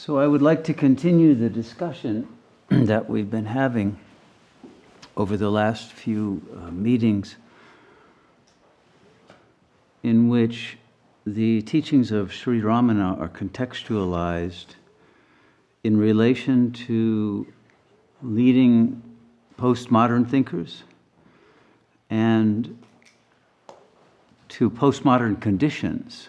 So I would like to continue the discussion that we've been having over the last few meetings, in which the teachings of Sri Ramana are contextualized in relation to leading postmodern thinkers and to postmodern conditions,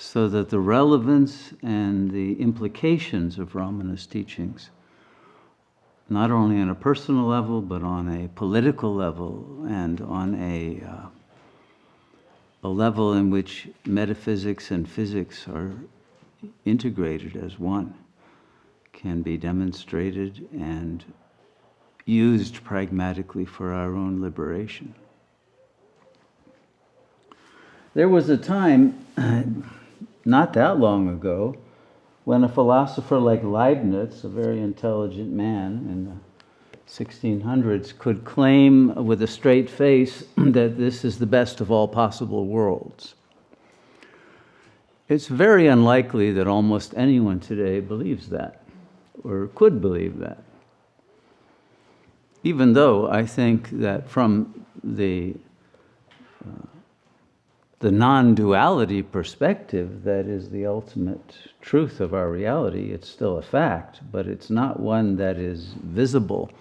so that the relevance and the implications of Ramana's teachings, not only on a personal level, but on a political level and on a level in which metaphysics and physics are integrated as one, can be demonstrated and used pragmatically for our own liberation. There was a time, not that long ago, when a philosopher like Leibniz, a very intelligent man in the 1600s, could claim with a straight face that this is the best of all possible worlds. It's very unlikely that almost anyone today believes that, or could believe that. Even though I think that from the non-duality perspective, that is the ultimate truth of our reality, it's still a fact, but it's not one that is visible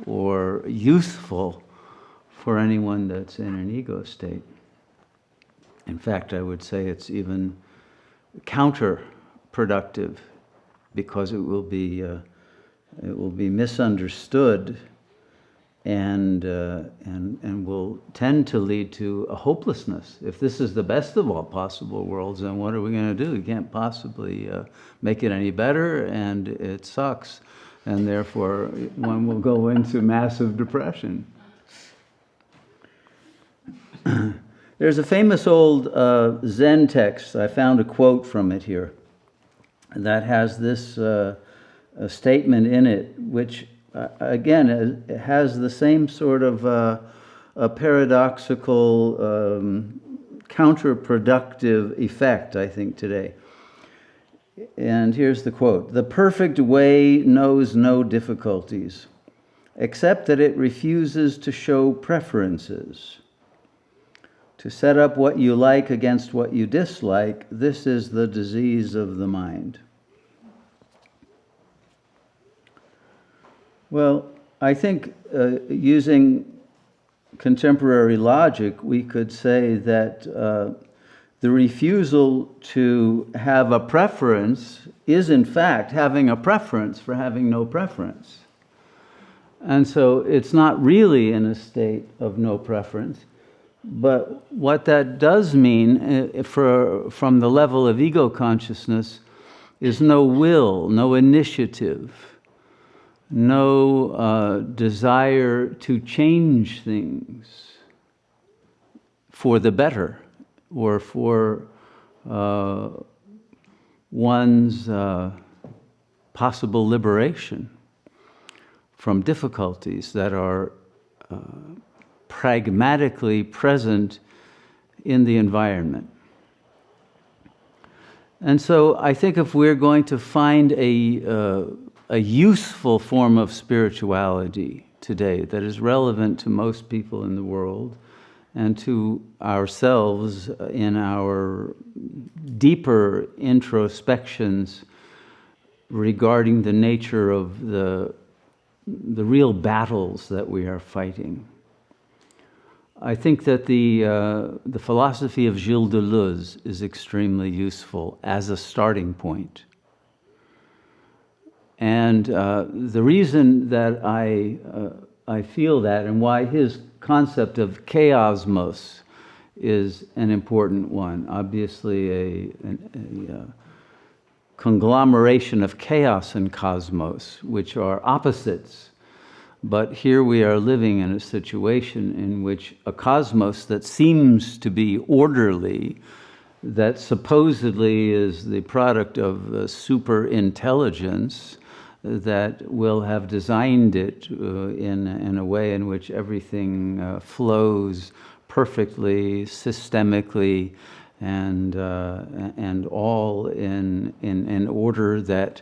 or useful for anyone that's in an ego state. In fact, I would say it's even counterproductive, because it will be misunderstood and will tend to lead to a hopelessness. If this is the best of all possible worlds, then what are we going to do? We can't possibly make it any better, and it sucks, and therefore one will go into massive depression. There's a famous old Zen text. I found a quote from it here that has this a statement in it, which again, it has the same sort of a paradoxical, counterproductive effect, I think, today. And here's the quote: "The perfect way knows no difficulties, except that it refuses to show preferences. To set up what you like against what you dislike, this is the disease of the mind." Well, I think using contemporary logic, we could say that the refusal to have a preference is in fact having a preference for having no preference. And so it's not really in a state of no preference, but what that does mean from the level of ego consciousness is no will, no initiative, no desire to change things for the better or for one's possible liberation from difficulties that are pragmatically present in the environment. And so I think if we're going to find a useful form of spirituality today that is relevant to most people in the world and to ourselves in our deeper introspections regarding the nature of the real battles that we are fighting, I think that the philosophy of Gilles Deleuze is extremely useful as a starting point. And the reason that I feel that, and why his concept of chaosmos is an important one, obviously a conglomeration of chaos and cosmos, which are opposites. But here we are living in a situation in which a cosmos that seems to be orderly, that supposedly is the product of super intelligence, that will have designed it in a way in which everything flows perfectly, systemically, and all in order that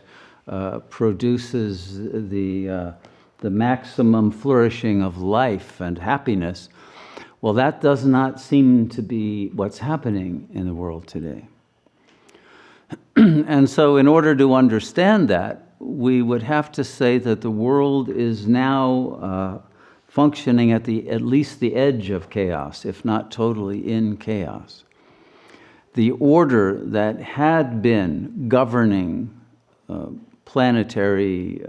produces the maximum flourishing of life and happiness. Well, that does not seem to be what's happening in the world today. And so in order to understand that, we would have to say that the world is now functioning at least the edge of chaos, if not totally in chaos. The order that had been governing planetary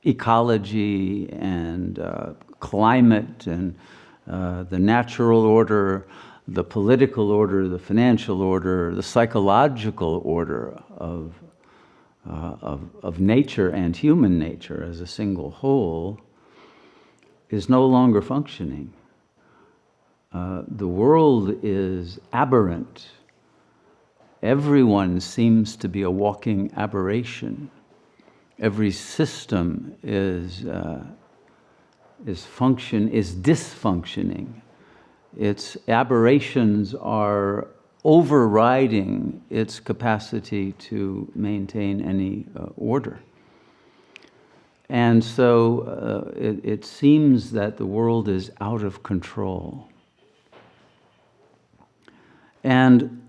ecology and climate and the natural order, the political order, the financial order, the psychological order of nature and human nature as a single whole is no longer functioning. The world is aberrant. Everyone seems to be a walking aberration. Every system is dysfunctioning. Its aberrations are overriding its capacity to maintain any order. And so it seems that the world is out of control. And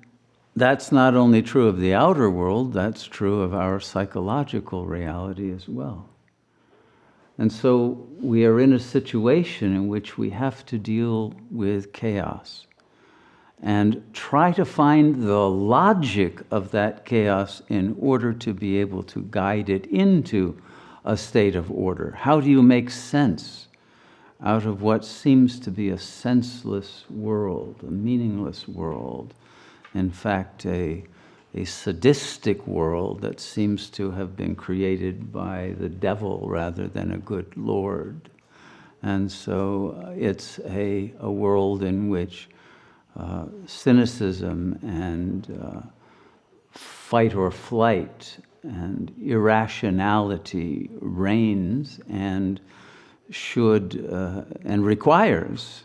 that's not only true of the outer world, that's true of our psychological reality as well. And so we are in a situation in which we have to deal with chaos and try to find the logic of that chaos in order to be able to guide it into a state of order. How do you make sense out of what seems to be a senseless world, a meaningless world? In fact, a sadistic world that seems to have been created by the devil rather than a good Lord. And so it's a world in which cynicism and fight or flight and irrationality reigns and should and requires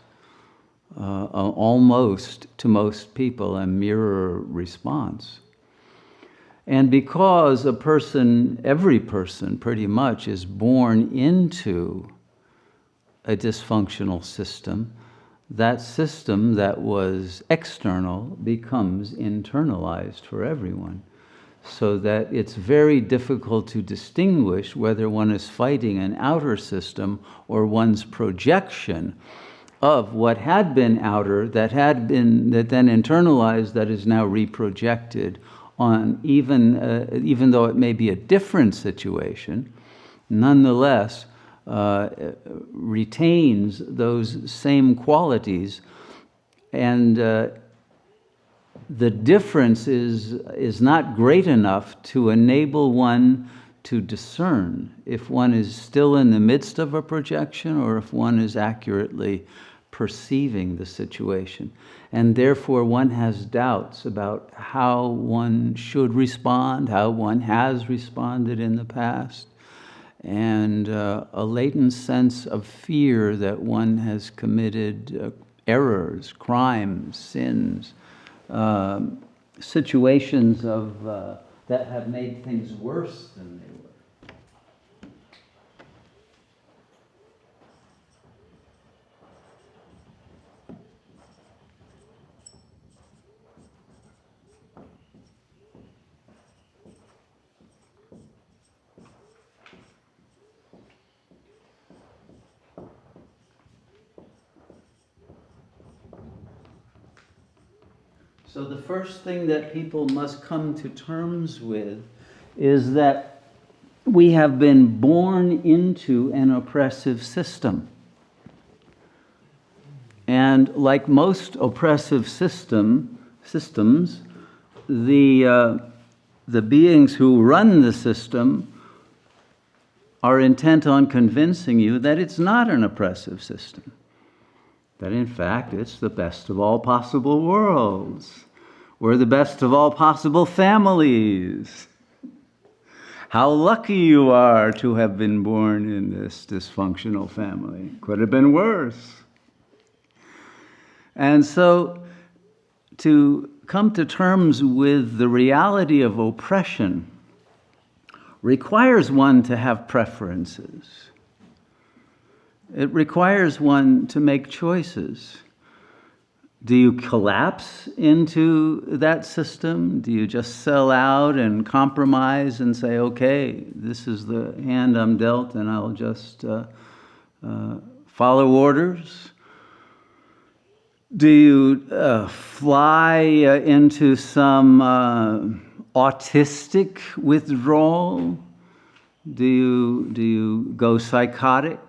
almost to most people a mirror response. And because every person pretty much is born into a dysfunctional system, that system that was external becomes internalized for everyone. So that it's very difficult to distinguish whether one is fighting an outer system or one's projection of what had been outer, that then internalized, that is now reprojected on even though it may be a different situation, nonetheless retains those same qualities, and the difference is not great enough to enable one to discern if one is still in the midst of a projection or if one is accurately perceiving the situation. And therefore one has doubts about how one should respond, how one has responded in the past, and a latent sense of fear that one has committed errors, crimes, sins, situations that have made things worse than they were. So the first thing that people must come to terms with is that we have been born into an oppressive system. And like most oppressive systems, the beings who run the system are intent on convincing you that it's not an oppressive system. That in fact it's the best of all possible worlds. We're the best of all possible families. How lucky you are to have been born in this dysfunctional family. Could have been worse. And so to come to terms with the reality of oppression requires one to have preferences. It requires one to make choices. Do you collapse into that system? Do you just sell out and compromise and say, okay, this is the hand I'm dealt and I'll just follow orders? Do you fly into some autistic withdrawal? Do you go psychotic?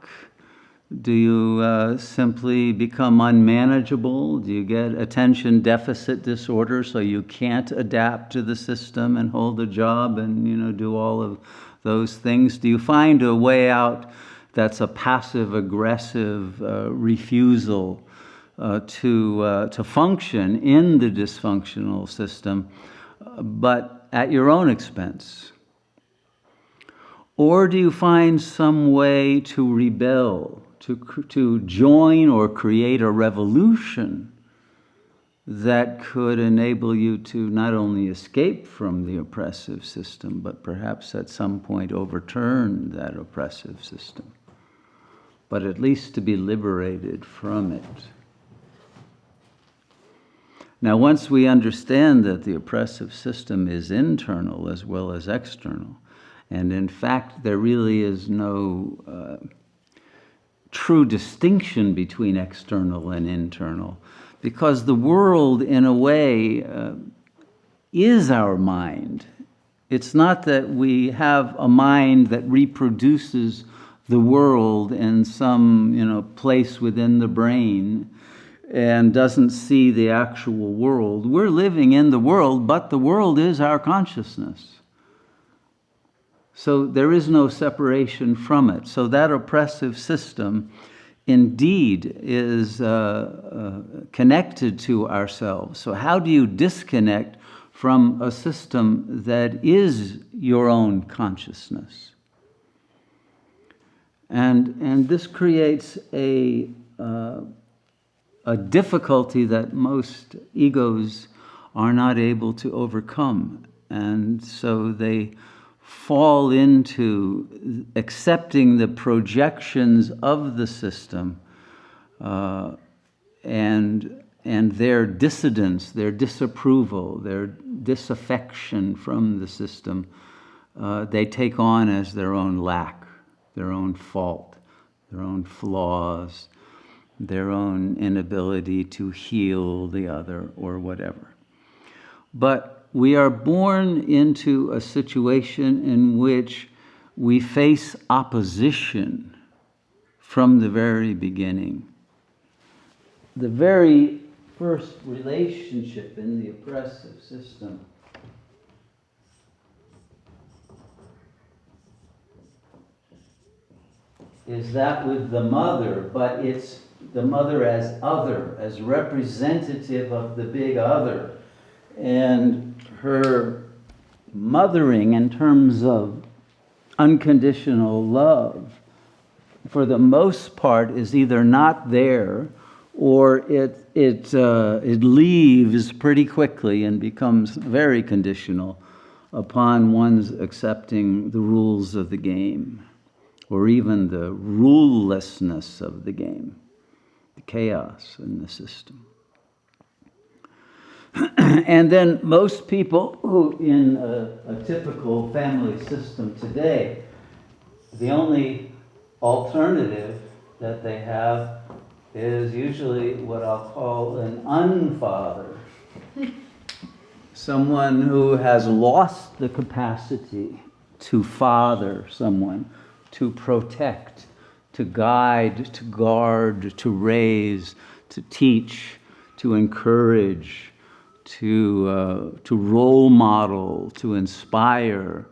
Do you simply become unmanageable? Do you get attention deficit disorder so you can't adapt to the system and hold a job and do all of those things? Do you find a way out that's a passive aggressive refusal to function in the dysfunctional system, but at your own expense? Or do you find some way to rebel, to join or create a revolution that could enable you to not only escape from the oppressive system, but perhaps at some point overturn that oppressive system, but at least to be liberated from it? Now, once we understand that the oppressive system is internal as well as external, and in fact there really is no true distinction between external and internal, because the world, in a way, is our mind. It's not that we have a mind that reproduces the world in some place within the brain and doesn't see the actual world. We're living in the world, but the world is our consciousness. So there is no separation from it. So that oppressive system indeed is connected to ourselves. So how do you disconnect from a system that is your own consciousness? And this creates a difficulty that most egos are not able to overcome. And so they fall into accepting the projections of the system and their dissidence, their disapproval, their disaffection from the system, they take on as their own lack, their own fault, their own flaws, their own inability to heal the other or whatever. But we are born into a situation in which we face opposition from the very beginning. The very first relationship in the oppressive system is that with the mother, but it's the mother as other, as representative of the big other. And her mothering in terms of unconditional love, for the most part, is either not there or it leaves pretty quickly and becomes very conditional upon one's accepting the rules of the game, or even the rulelessness of the game, the chaos in the system. And then most people who, in a typical family system today, the only alternative that they have is usually what I'll call an unfather. Someone who has lost the capacity to father someone, to protect, to guide, to guard, to raise, to teach, to encourage, to role model, to inspire,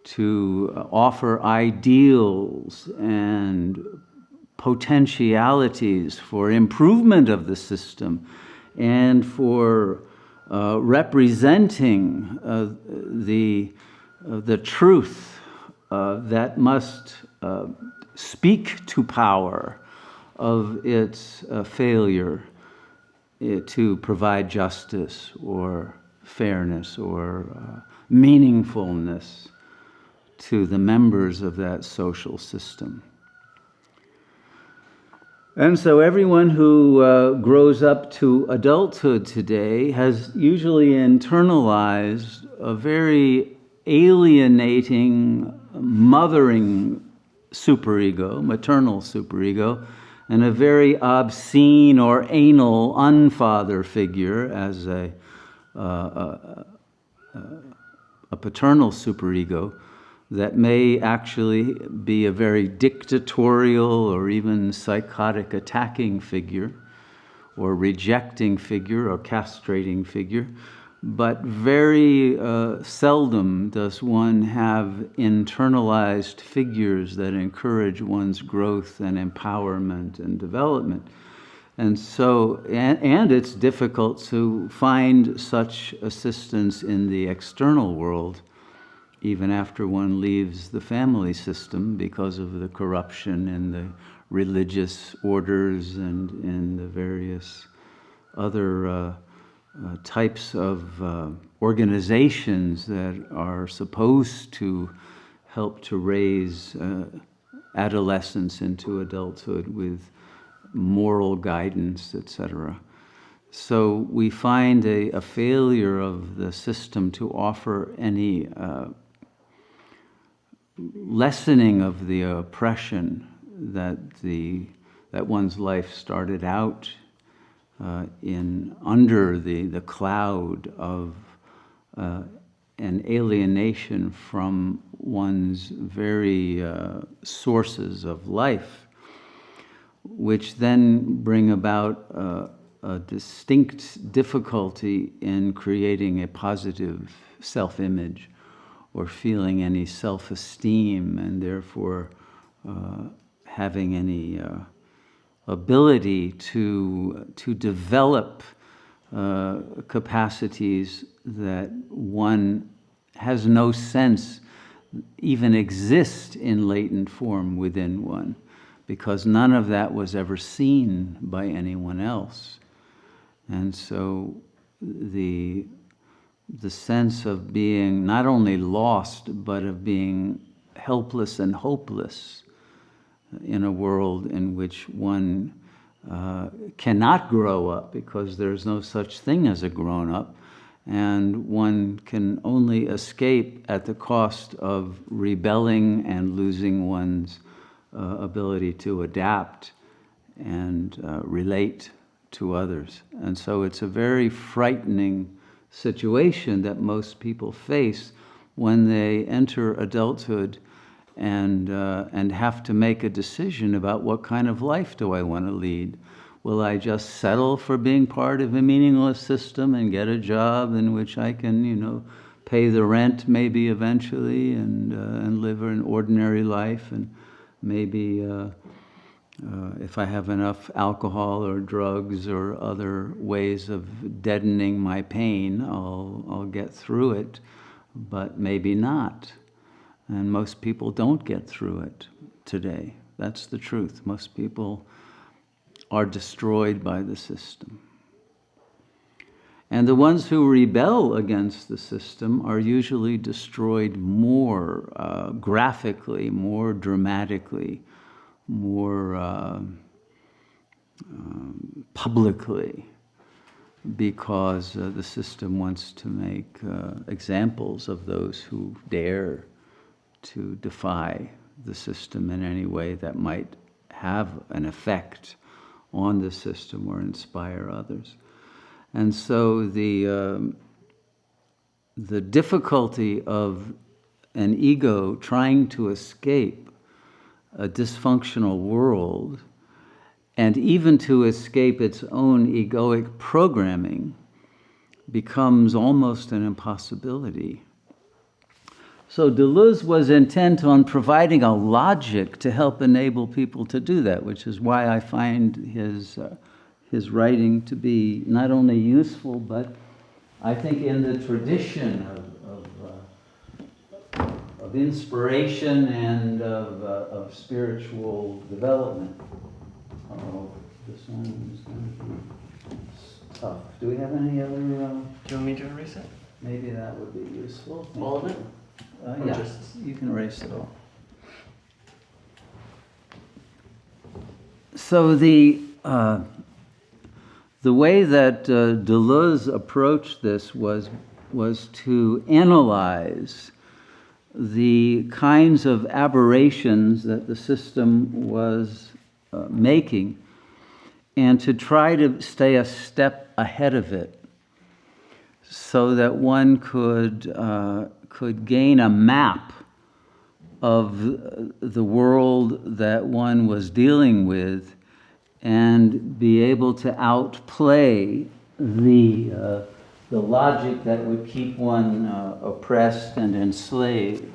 to offer ideals and potentialities for improvement of the system and for representing the truth that must speak to power of its failure to provide justice or fairness or meaningfulness to the members of that social system. And so everyone who grows up to adulthood today has usually internalized a very alienating, mothering superego, maternal superego, and a very obscene or anal unfather figure as a paternal superego that may actually be a very dictatorial or even psychotic attacking figure or rejecting figure or castrating figure. But very seldom does one have internalized figures that encourage one's growth and empowerment and development. And so, and it's difficult to find such assistance in the external world, even after one leaves the family system, because of the corruption in the religious orders and in the various other types of organizations that are supposed to help to raise adolescence into adulthood with moral guidance, etc. So we find a failure of the system to offer any lessening of the oppression that one's life started out in under the cloud of an alienation from one's very sources of life, which then bring about a distinct difficulty in creating a positive self-image or feeling any self-esteem, and therefore having any ability to develop capacities that one has no sense even exist in latent form within one, because none of that was ever seen by anyone else. And so the sense of being not only lost, but of being helpless and hopeless in a world in which one cannot grow up, because there's no such thing as a grown-up, and one can only escape at the cost of rebelling and losing one's ability to adapt and relate to others. And so it's a very frightening situation that most people face when they enter adulthood and have to make a decision about what kind of life do I want to lead. Will I just settle for being part of a meaningless system and get a job in which I can, pay the rent maybe eventually and live an ordinary life, and maybe if I have enough alcohol or drugs or other ways of deadening my pain, I'll get through it, but maybe not. And most people don't get through it today. That's the truth. Most people are destroyed by the system. And the ones who rebel against the system are usually destroyed more graphically, more dramatically, more publicly, because the system wants to make examples of those who dare to defy the system in any way that might have an effect on the system or inspire others. And so the difficulty of an ego trying to escape a dysfunctional world, and even to escape its own egoic programming, becomes almost an impossibility. So Deleuze was intent on providing a logic to help enable people to do that, which is why I find his writing to be not only useful, but I think in the tradition of inspiration and of spiritual development. Oh, this one is going to be tough. Do we have any other? Do you want me to erase it? Maybe that would be useful. All of it? Yeah, just... you can erase it all. So the way that Deleuze approached this was to analyze the kinds of aberrations that the system was making, and to try to stay a step ahead of it, so that one could gain a map of the world that one was dealing with, and be able to outplay the logic that would keep one oppressed and enslaved.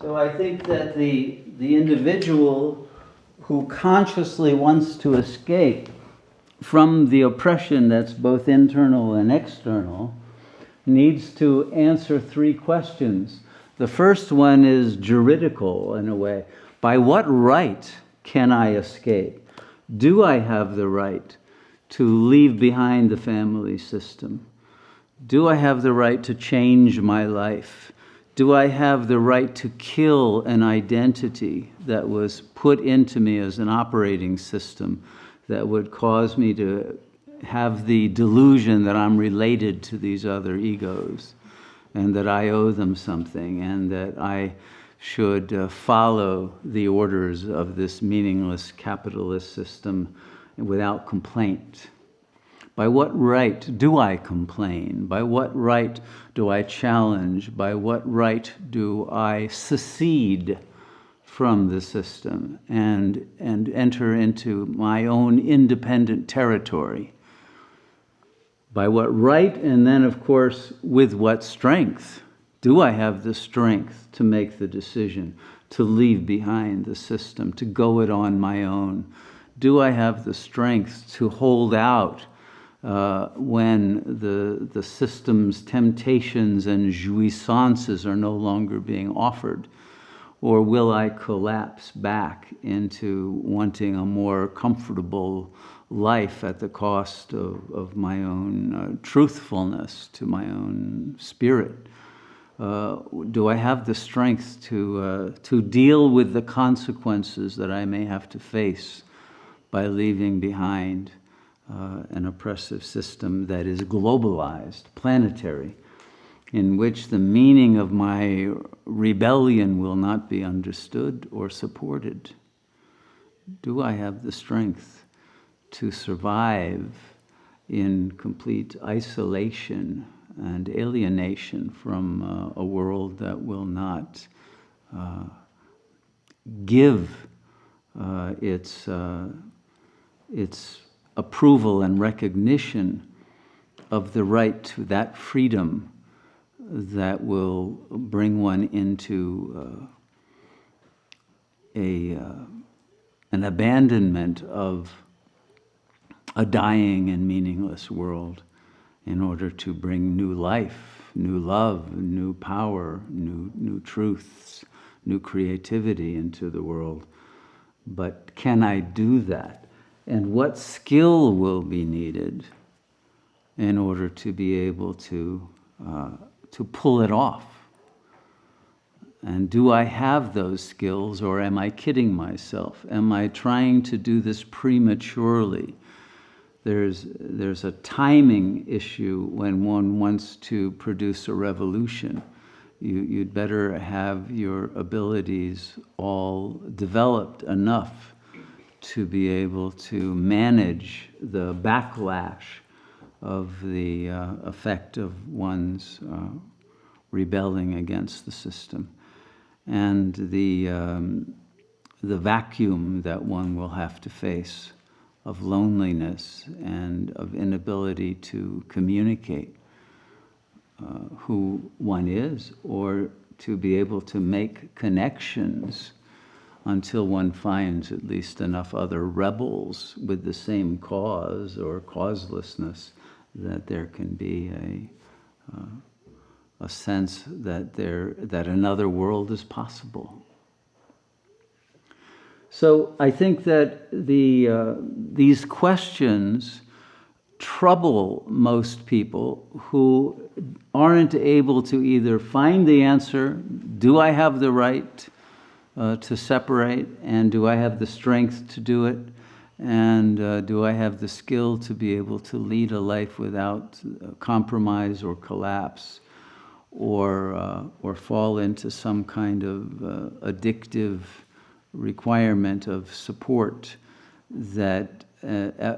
So I think that the individual who consciously wants to escape from the oppression that's both internal and external needs to answer three questions. The first one is juridical in a way. By what right can I escape? Do I have the right to leave behind the family system? Do I have the right to change my life? Do I have the right to kill an identity that was put into me as an operating system that would cause me to have the delusion that I'm related to these other egos and that I owe them something and that I should follow the orders of this meaningless capitalist system without complaint? By what right do I complain? By what right do I challenge? By what right do I secede from the system and enter into my own independent territory? By what right, and then of course with what strength? Do I have the strength to make the decision to leave behind the system, to go it on my own? Do I have the strength to hold out when the system's temptations and jouissances are no longer being offered? Or will I collapse back into wanting a more comfortable life at the cost of my own truthfulness to my own spirit? Do I have the strength to deal with the consequences that I may have to face by leaving behind an oppressive system that is globalized, planetary, in which the meaning of my rebellion will not be understood or supported? Do I have the strength to survive in complete isolation and alienation from a world that will not give its approval and recognition of the right to that freedom that will bring one into an abandonment of a dying and meaningless world in order to bring new life, new love, new power, new truths, new creativity into the world. But can I do that? And what skill will be needed in order to be able to pull it off? And do I have those skills, or am I kidding myself? Am I trying to do this prematurely? There's a timing issue when one wants to produce a revolution. You'd better have your abilities all developed enough to be able to manage the backlash of the effect of one's rebelling against the system. And the vacuum that one will have to face of loneliness and of inability to communicate who one is, or to be able to make connections until one finds at least enough other rebels with the same cause or causelessness that there can be a sense that another world is possible. So I think that these questions trouble most people who aren't able to either find the answer, do I have the right to separate, and do I have the strength to do it, and do I have the skill to be able to lead a life without compromise or collapse, or fall into some kind of addictive requirement of support that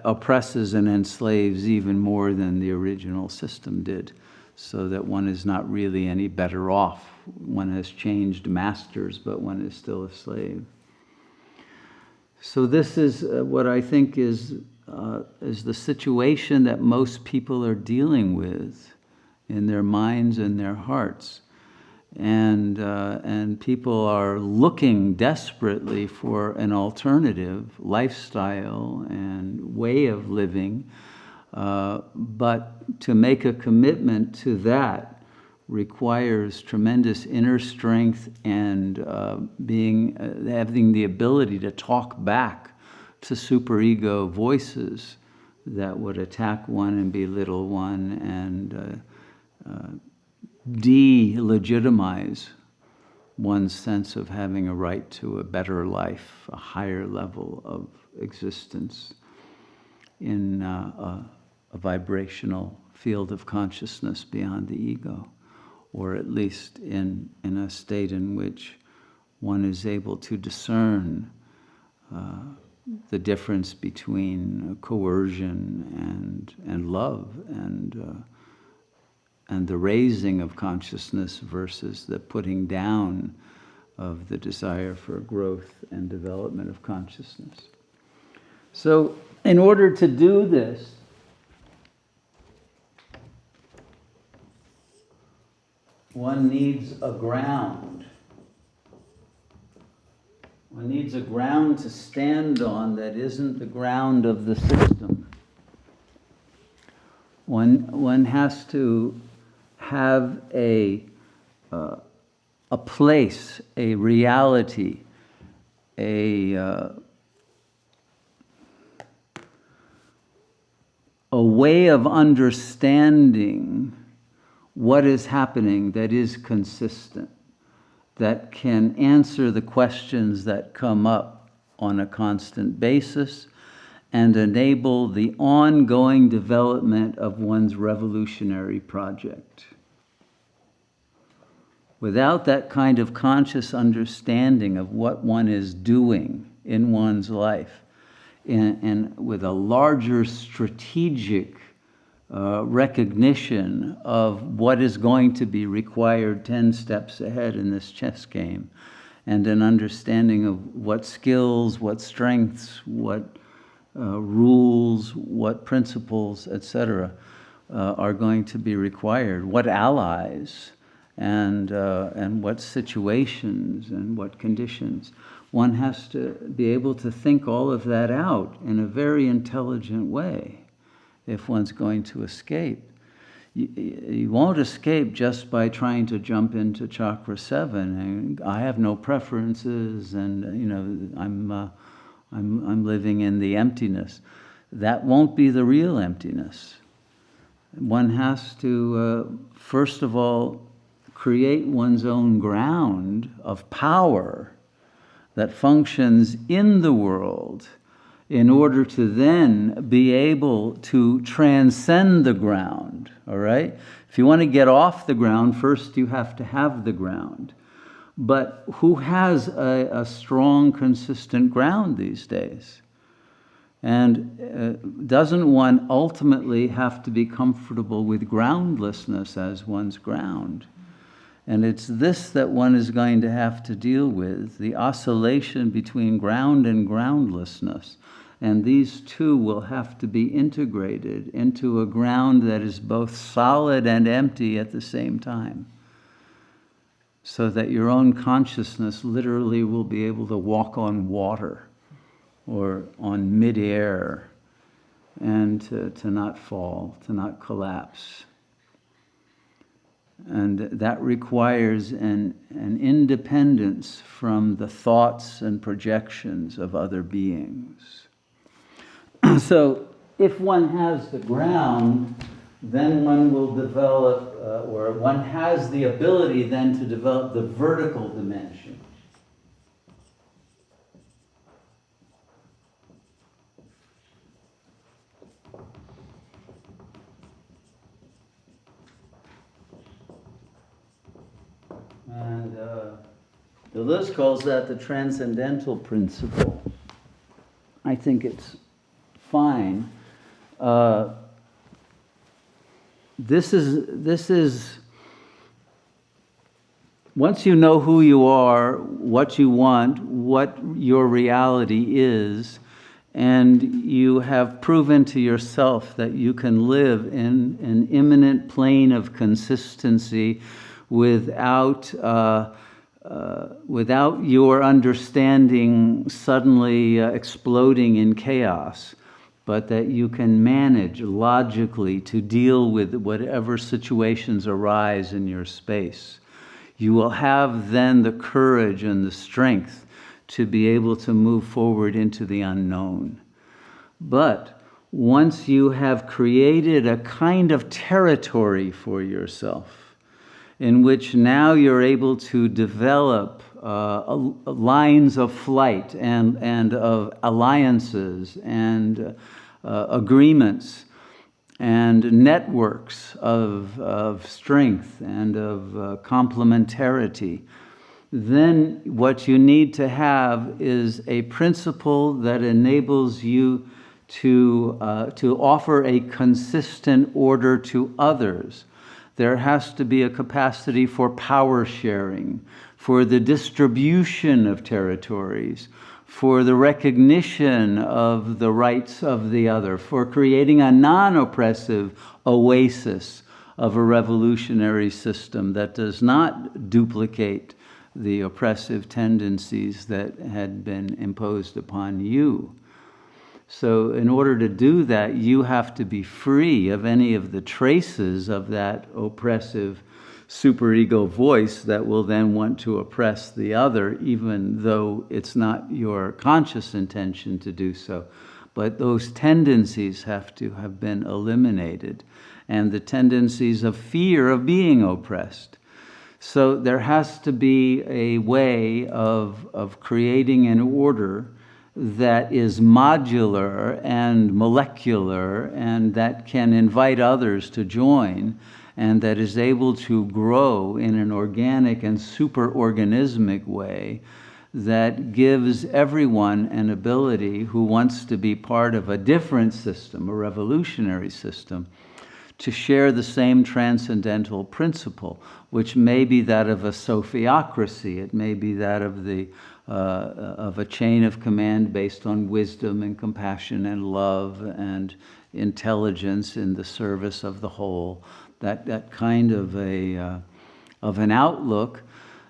oppresses and enslaves even more than the original system did, so that one is not really any better off. One has changed masters, but one is still a slave. So this is what I think is the situation that most people are dealing with in their minds and their hearts. And people are looking desperately for an alternative lifestyle and way of living, but to make a commitment to that requires tremendous inner strength and having the ability to talk back to superego voices that would attack one and belittle one and delegitimize one's sense of having a right to a better life, a higher level of existence in a vibrational field of consciousness beyond the ego, or at least in a state in which one is able to discern the difference between coercion and love, and the raising of consciousness versus the putting down of the desire for growth and development of consciousness. So in order to do this, one needs a ground. One needs a ground to stand on that isn't the ground of the system. One has to have a place, a reality, a way of understanding what is happening that is consistent, that can answer the questions that come up on a constant basis and enable the ongoing development of one's revolutionary project. Without that kind of conscious understanding of what one is doing in one's life, and with a larger strategic recognition of what is going to be required 10 steps ahead in this chess game, and an understanding of what skills, what strengths, what rules, what principles, etc., are going to be required, what allies, and what situations and what conditions. One has to be able to think all of that out in a very intelligent way if one's going to escape. You won't escape just by trying to jump into chakra 7 and I have no preferences and I'm living in the emptiness. That won't be the real emptiness. One has to first of all create one's own ground of power that functions in the world in order to then be able to transcend the ground, all right? If you want to get off the ground, first you have to have the ground. But who has a strong, consistent ground these days? And doesn't one ultimately have to be comfortable with groundlessness as one's ground? And it's this that one is going to have to deal with, the oscillation between ground and groundlessness. And these two will have to be integrated into a ground that is both solid and empty at the same time, so that your own consciousness literally will be able to walk on water or on midair, and to not fall, to not collapse. And that requires an independence from the thoughts and projections of other beings. So if one has the ground, then one will develop, or one has the ability then to develop the vertical dimension. And Deleuze calls that the transcendental principle. I think it's fine. This is once you know who you are, what you want, what your reality is, and you have proven to yourself that you can live in an immanent plane of consistency without your understanding suddenly exploding in chaos, but that you can manage logically to deal with whatever situations arise in your space. You will have then the courage and the strength to be able to move forward into the unknown. But once you have created a kind of territory for yourself, in which now you're able to develop lines of flight and of alliances and agreements and networks of strength and of complementarity, then what you need to have is a principle that enables you to offer a consistent order to others. There has to be a capacity for power sharing, for the distribution of territories, for the recognition of the rights of the other, for creating a non-oppressive oasis of a revolutionary system that does not duplicate the oppressive tendencies that had been imposed upon you. So in order to do that, you have to be free of any of the traces of that oppressive superego voice that will then want to oppress the other, even though it's not your conscious intention to do so. But those tendencies have to have been eliminated, and the tendencies of fear of being oppressed. So there has to be a way of creating an order that is modular and molecular, and that can invite others to join, and that is able to grow in an organic and superorganismic way that gives everyone an ability who wants to be part of a different system, a revolutionary system, to share the same transcendental principle, which may be that of a sophiocracy. It may be that of a chain of command based on wisdom and compassion and love and intelligence in the service of the whole. That kind of an outlook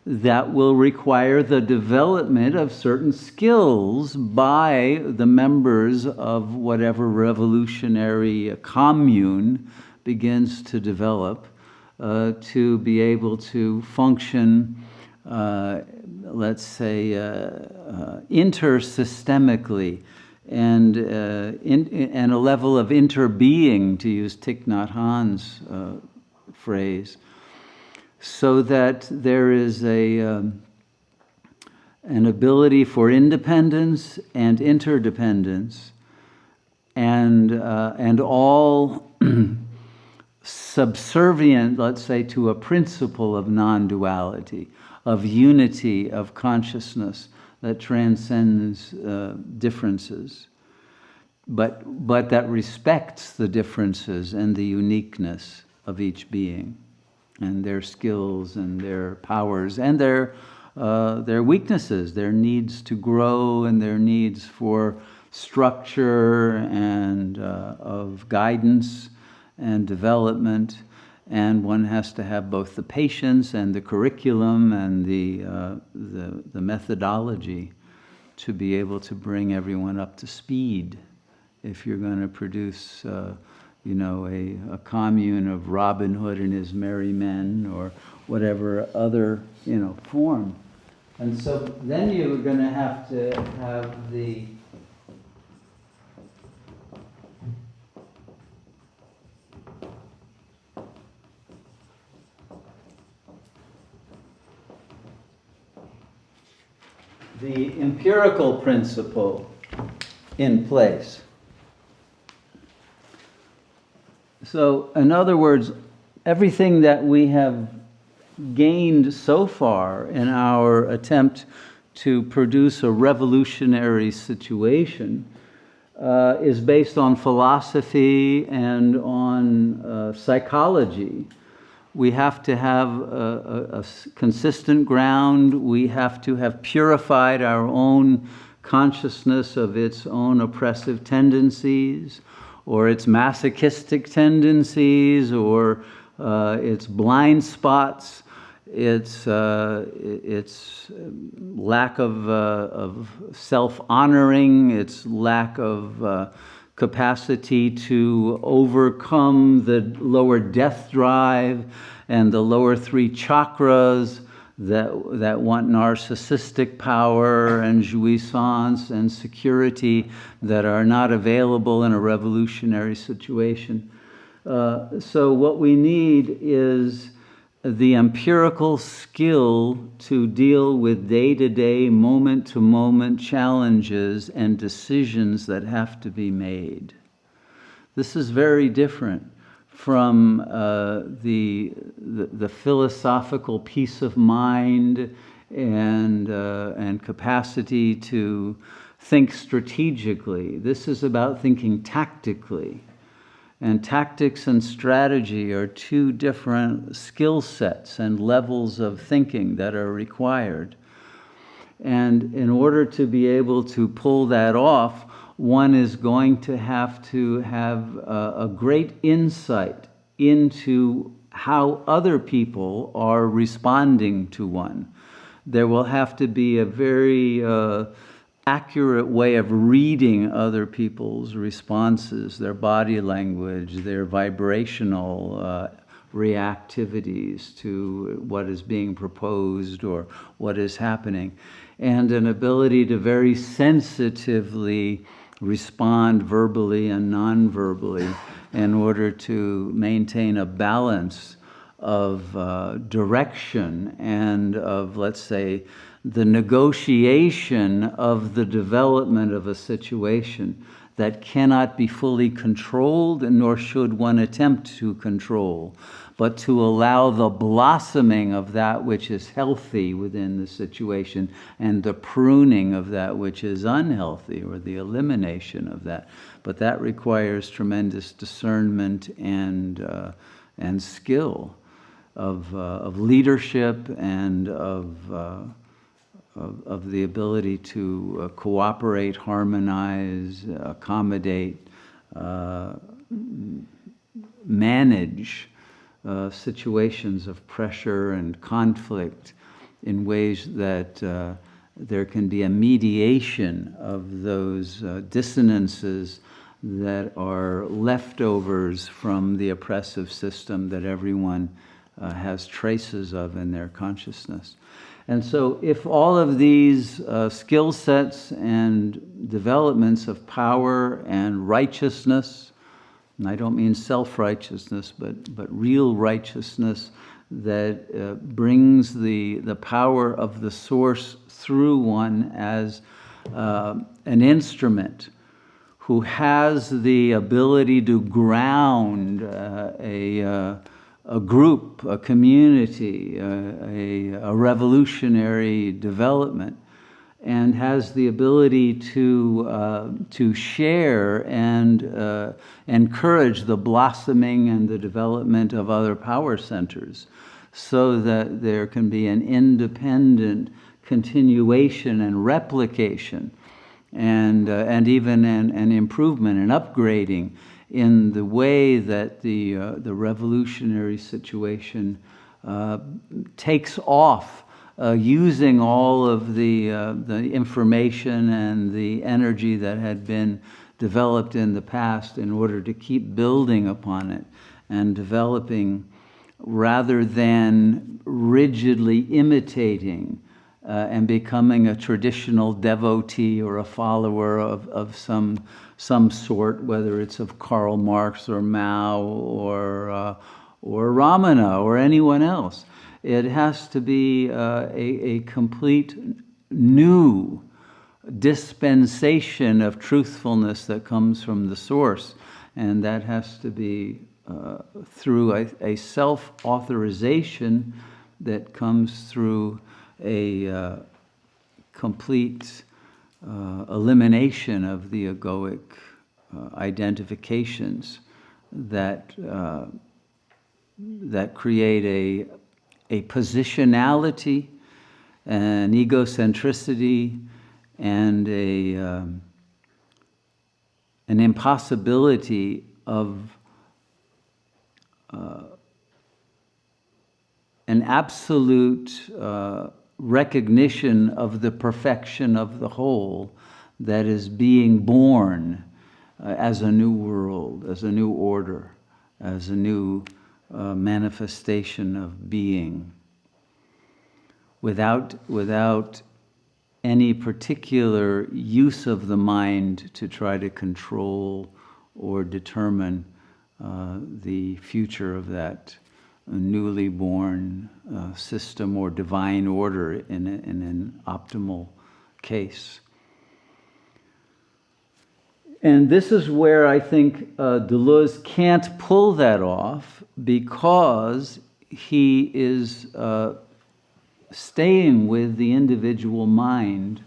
that will require the development of certain skills by the members of whatever revolutionary commune begins to develop to be able to function, let's say, intersystemically and a level of interbeing, to use Thich Nhat Hanh's phrase, so that there is an ability for independence and interdependence, and all subservient, let's say, to a principle of non-duality, of unity of consciousness that transcends differences, but that respects the differences and the uniqueness of each being. and their skills and their powers and their weaknesses, their needs to grow and their needs for structure and of guidance and development. And one has to have both the patience and the curriculum and the methodology to be able to bring everyone up to speed if you're going to produce you know, a commune of Robin Hood and his merry men, or whatever other, you know, form. And so then you're going to have the empirical principle in place. So, in other words, everything that we have gained so far in our attempt to produce a revolutionary situation is based on philosophy and on psychology. We have to have a consistent ground. We have to have purified our own consciousness of its own oppressive tendencies, or its masochistic tendencies, or its blind spots, its lack of self-honoring, its lack of capacity to overcome the lower death drive and the lower three chakras that want narcissistic power and jouissance and security that are not available in a revolutionary situation. So what we need is the empirical skill to deal with day-to-day, moment-to-moment challenges and decisions that have to be made. This is very different from the philosophical peace of mind and capacity to think strategically. This is about thinking tactically. And tactics and strategy are two different skill sets and levels of thinking that are required. And in order to be able to pull that off, one is going to have a great insight into how other people are responding to one. There will have to be a very accurate way of reading other people's responses, their body language, their vibrational reactivities to what is being proposed or what is happening, and an ability to very sensitively respond verbally and non-verbally in order to maintain a balance of direction and of, let's say, the negotiation of the development of a situation that cannot be fully controlled, nor should one attempt to control, but to allow the blossoming of that which is healthy within the situation and the pruning of that which is unhealthy, or the elimination of that. But that requires tremendous discernment and skill of leadership and of the ability to cooperate, harmonize, accommodate, manage situations of pressure and conflict in ways that there can be a mediation of those dissonances that are leftovers from the oppressive system that everyone has traces of in their consciousness. And so if all of these skill sets and developments of power and righteousness, and I don't mean self-righteousness, but real righteousness that brings the power of the source through one as an instrument who has the ability to ground a group, a community, a revolutionary development, and has the ability to share and encourage the blossoming and the development of other power centers, so that there can be an independent continuation and replication, and even an improvement and upgrading in the way that the revolutionary situation takes off, using all of the information and the energy that had been developed in the past in order to keep building upon it and developing, rather than rigidly imitating and becoming a traditional devotee or a follower of some sort, whether it's of Karl Marx or Mao or Ramana or anyone else. It has to be a complete new dispensation of truthfulness that comes from the source, and that has to be through a self-authorization that comes through a complete elimination of the egoic identifications that create a positionality, an egocentricity, and an impossibility of an absolute recognition of the perfection of the whole that is being born as a new world, as a new order, as a new manifestation of being, without any particular use of the mind to try to control or determine the future of that newly born system or divine order in an optimal case. And this is where I think Deleuze can't pull that off, because he is staying with the individual mind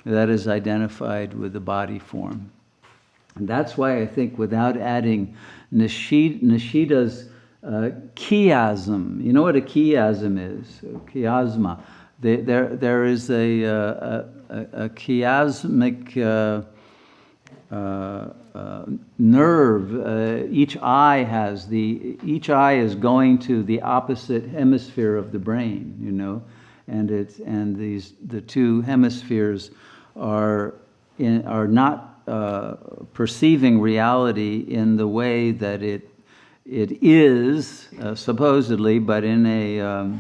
that is identified with the body form. And that's why I think, without adding Nishida's chiasm, you know what a chiasm is? Chiasma. There is a chiasmic nerve. Each eye is going to the opposite hemisphere of the brain, you know, and the two hemispheres are not perceiving reality in the way that it is supposedly, but in an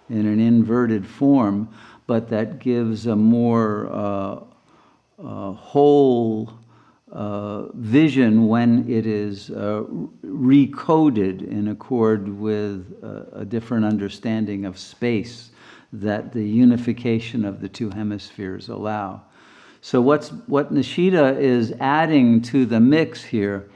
inverted form, but that gives a more whole vision when it is recoded in accord with a different understanding of space that the unification of the two hemispheres allow. So what Nishida is adding to the mix here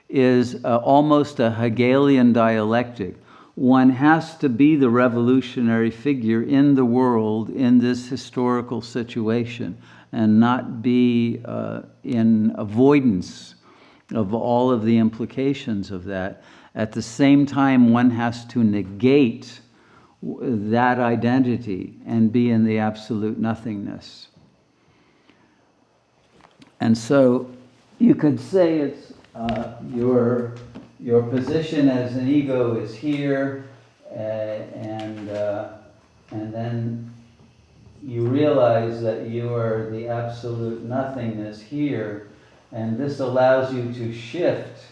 is almost a Hegelian dialectic. One has to be the revolutionary figure in the world in this historical situation, and not be in avoidance of all of the implications of that. At the same time, one has to negate that identity and be in the absolute nothingness. And so you could say it's your position as an ego is here, and then you realize that you are the absolute nothingness here, and this allows you to shift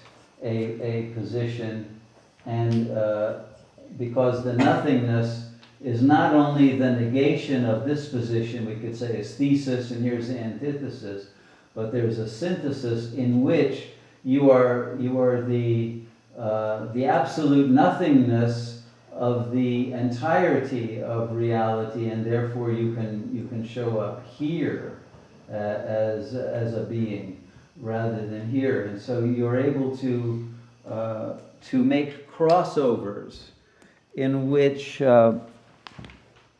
a position, and because the nothingness is not only the negation of this position, we could say is thesis, and here's the antithesis, but there's a synthesis in which you are the absolute nothingness of the entirety of reality, and therefore you can show up here as a being rather than here, and so you're able to make crossovers in which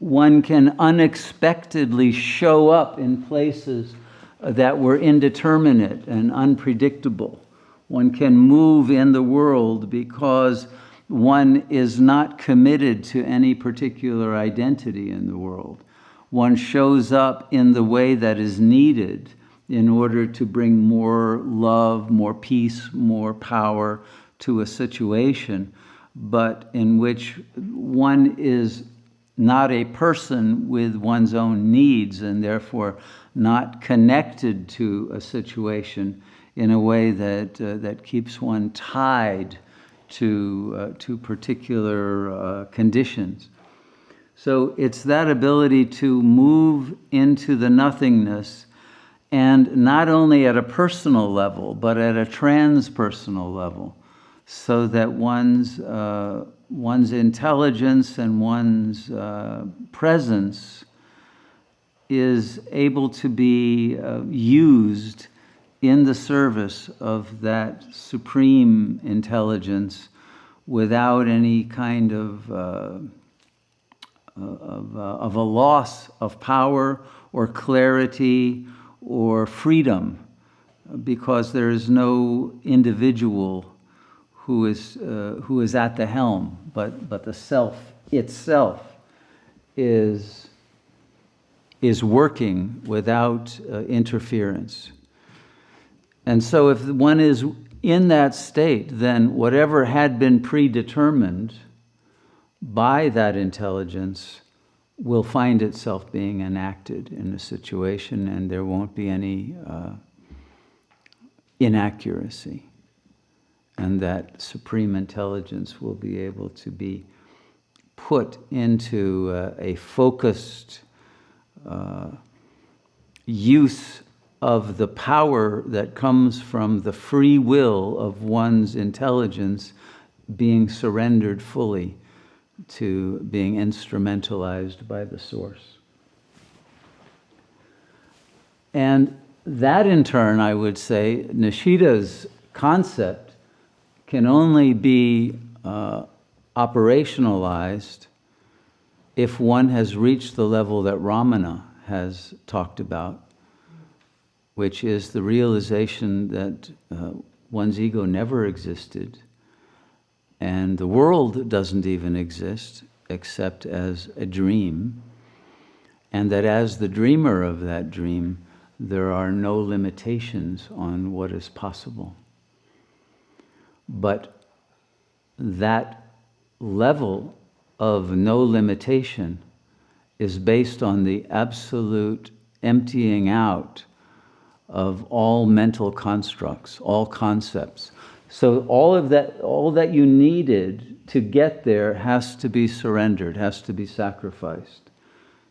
one can unexpectedly show up in places that were indeterminate and unpredictable. One can move in the world because one is not committed to any particular identity in the world. One shows up in the way that is needed in order to bring more love, more peace, more power to a situation, but in which one is not a person with one's own needs and therefore not connected to a situation in a way that keeps one tied to particular conditions. So it's that ability to move into the nothingness, and not only at a personal level, but at a transpersonal level, so that one's intelligence and one's presence is able to be used in the service of that supreme intelligence without any kind of a loss of power or clarity or freedom, because there is no individual who is at the helm, but the self itself is working without interference. And so if one is in that state, then whatever had been predetermined by that intelligence will find itself being enacted in a situation, and there won't be any inaccuracy. And that supreme intelligence will be able to be put into a focused use of the power that comes from the free will of one's intelligence being surrendered fully to being instrumentalized by the source. And that in turn, I would say, Nishida's concept can only be operationalized if one has reached the level that Ramana has talked about, which is the realization that one's ego never existed, and the world doesn't even exist except as a dream, and that as the dreamer of that dream, there are no limitations on what is possible. But that level of no limitation is based on the absolute emptying out of all mental constructs, all concepts. So all that you needed to get there has to be surrendered, has to be sacrificed.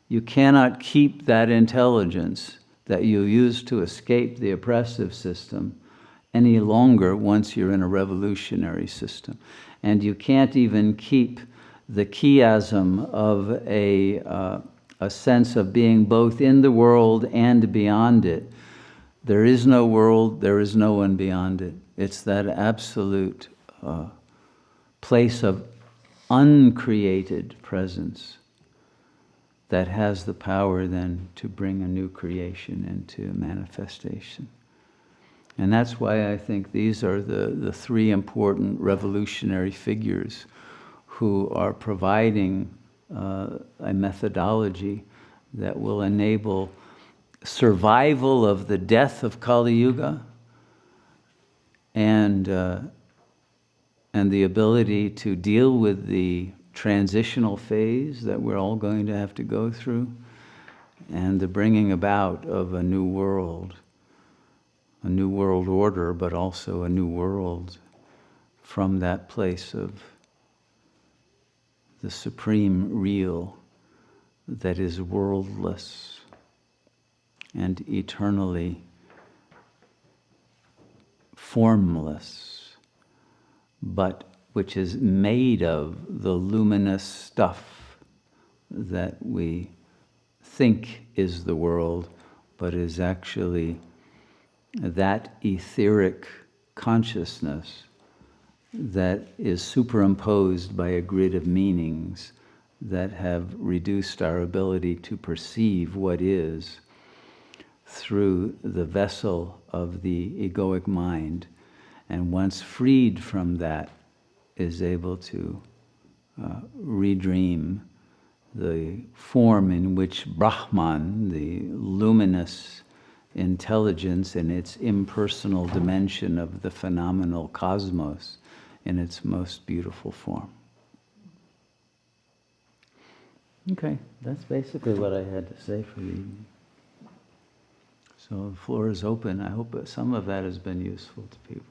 You cannot keep that intelligence that you use to escape the oppressive system any longer once you're in a revolutionary system. And you can't even keep the chiasm of a sense of being both in the world and beyond it. There is no world, there is no one beyond it. It's that absolute place of uncreated presence that has the power then to bring a new creation into manifestation. And that's why I think these are the three important revolutionary figures who are providing a methodology that will enable survival of the death of Kali Yuga and the ability to deal with the transitional phase that we're all going to have to go through, and the bringing about of a new world order, but also a new world from that place of the supreme real that is worldless and eternally formless, but which is made of the luminous stuff that we think is the world, but is actually that etheric consciousness that is superimposed by a grid of meanings that have reduced our ability to perceive what is through the vessel of the egoic mind, and once freed from that, is able to redream the form in which Brahman, the luminous intelligence in its impersonal dimension of the phenomenal cosmos, in its most beautiful form. Okay, that's basically what I had to say for the evening. So the floor is open. I hope that some of that has been useful to people.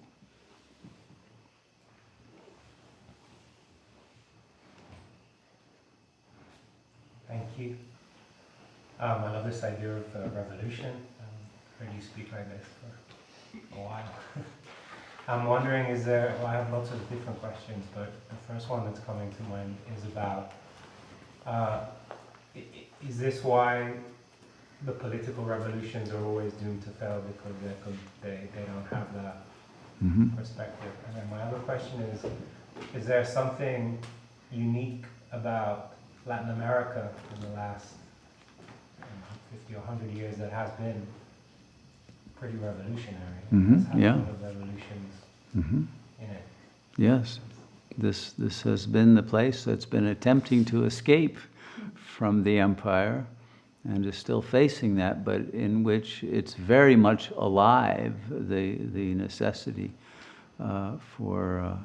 Thank you. I love this idea of revolution. Heard you speak like this for a while. I'm wondering, well, I have lots of different questions, but the first one that's coming to mind is about, is this why the political revolutions are always doomed to fail, because they don't have that perspective? And then my other question is there something unique about Latin America in the last 50 or 100 years that has been pretty revolutionary? It's had a lot of revolutions in it. Yes, this has been the place that's been attempting to escape from the empire and is still facing that, but in which it's very much alive, the necessity for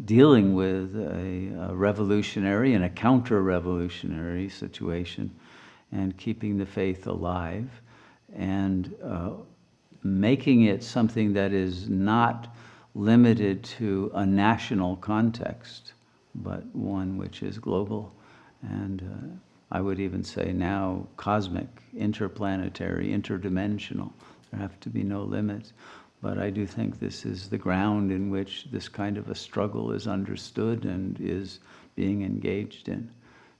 dealing with a revolutionary and a counter-revolutionary situation, and keeping the faith alive, and making it something that is not limited to a national context, but one which is global, and I would even say now cosmic, interplanetary, interdimensional. There have to be no limits. But I do think this is the ground in which this kind of a struggle is understood and is being engaged in,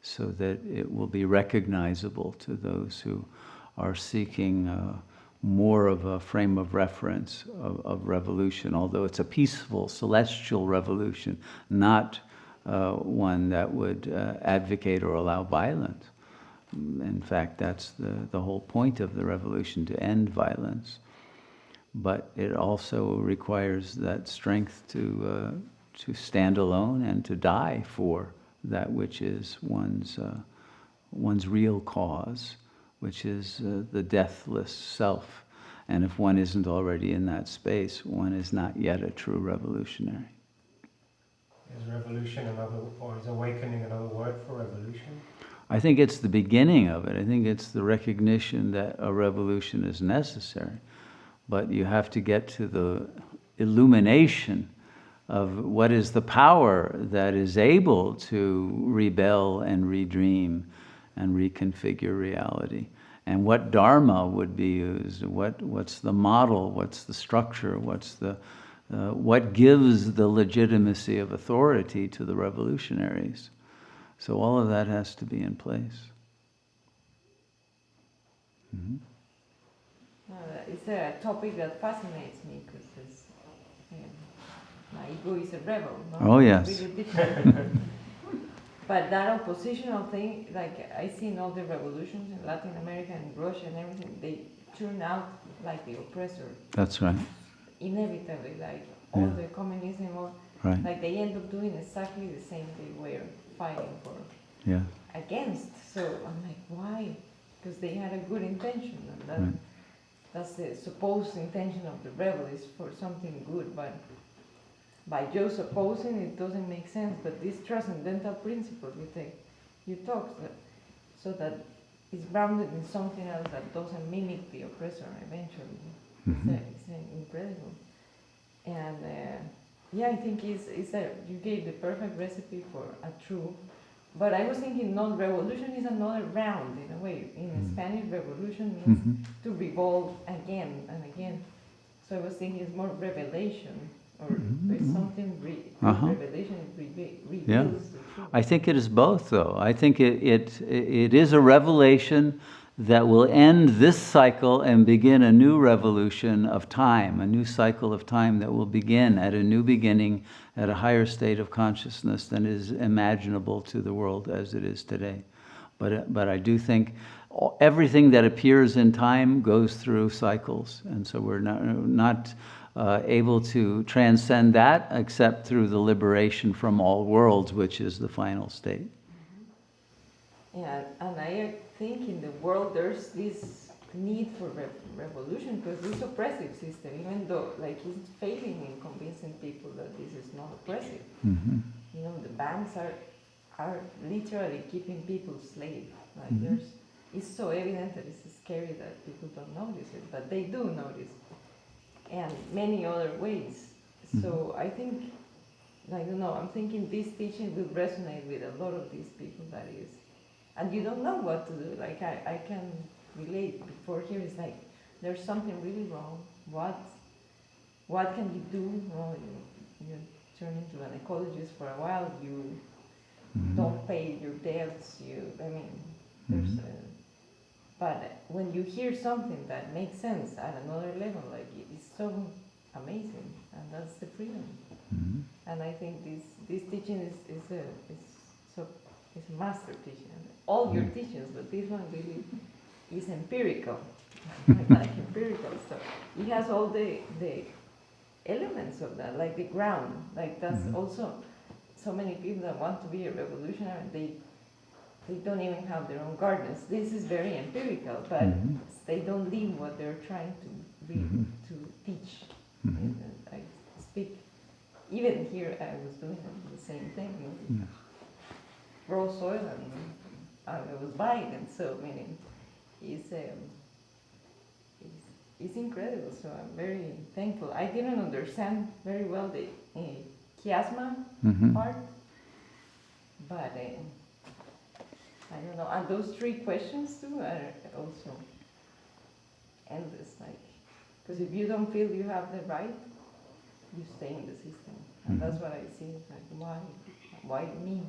so that it will be recognizable to those who are seeking more of a frame of reference of revolution, although it's a peaceful, celestial revolution, not one that would advocate or allow violence. In fact, that's the whole point of the revolution, to end violence. But it also requires that strength to stand alone and to die for that which is one's real cause, which is the deathless self. And if one isn't already in that space, one is not yet a true revolutionary. Is revolution or is awakening another word for revolution? I think it's the beginning of it. I think it's the recognition that a revolution is necessary. But you have to get to the illumination of what is the power that is able to rebel and redream and reconfigure reality. And what dharma would be used, what's the model, what's the structure, what gives the legitimacy of authority to the revolutionaries. So all of that has to be in place. It's a topic that fascinates me because my ego is a rebel. No? Oh yes. It's really different. But that oppositional thing, like I see in all the revolutions in Latin America and Russia and everything, they turn out like the oppressor. That's right. Inevitably, like all the communism, or like they end up doing exactly the same they were fighting for against. So I'm like, why? Because they had a good intention, and that's the supposed intention of the rebel, is for something good, but by just opposing it doesn't make sense. But this transcendental principle you talk, so that it's grounded in something else that doesn't mimic the oppressor eventually. It's incredible. And I think you gave the perfect recipe for a true. But I was thinking non-revolution is another round in a way. In the Spanish Revolution means to revolve again and again. So I was thinking it's more revelation, or there's something revelation reveals the truth. I think it is both, though. I think it is a revelation that will end this cycle and begin a new revolution of time, a new cycle of time that will begin at a new beginning at a higher state of consciousness than is imaginable to the world as it is today. But I do think everything that appears in time goes through cycles, and so we're not able to transcend that except through the liberation from all worlds, which is the final state. Yeah, and I think in the world there's this need for revolution because this oppressive system, even though like it's failing in convincing people that this is not oppressive. Mm-hmm. You know, the banks are literally keeping people slave. Like it's so evident that it's scary that people don't notice it, but they do notice, and many other ways. So I think, I don't know, I'm thinking this teaching will resonate with a lot of these people. That is, and you don't know what to do. Like I can relate before here. It's like there's something really wrong. What can you do? Well, you turn into an ecologist for a while. You don't pay your debts. There's but when you hear something that makes sense at another level, like it's so amazing, and that's the freedom. And I think this teaching is a master teaching. All your teachings, but this one really is empirical. like empirical stuff. It has all the elements of that, like the ground. Like that's also so many people that want to be a revolutionary. They don't even have their own gardens. This is very empirical, but they don't live what they're trying to to teach. I speak. Even here, I was doing the same thing. Raw soil, and I was buying, and so it's incredible. So I'm very thankful. I didn't understand very well the Chiasma part, but I don't know. And those 3 questions too are also endless. Like, because if you don't feel you have the right, you stay in the system, and that's what I see. Like, why me?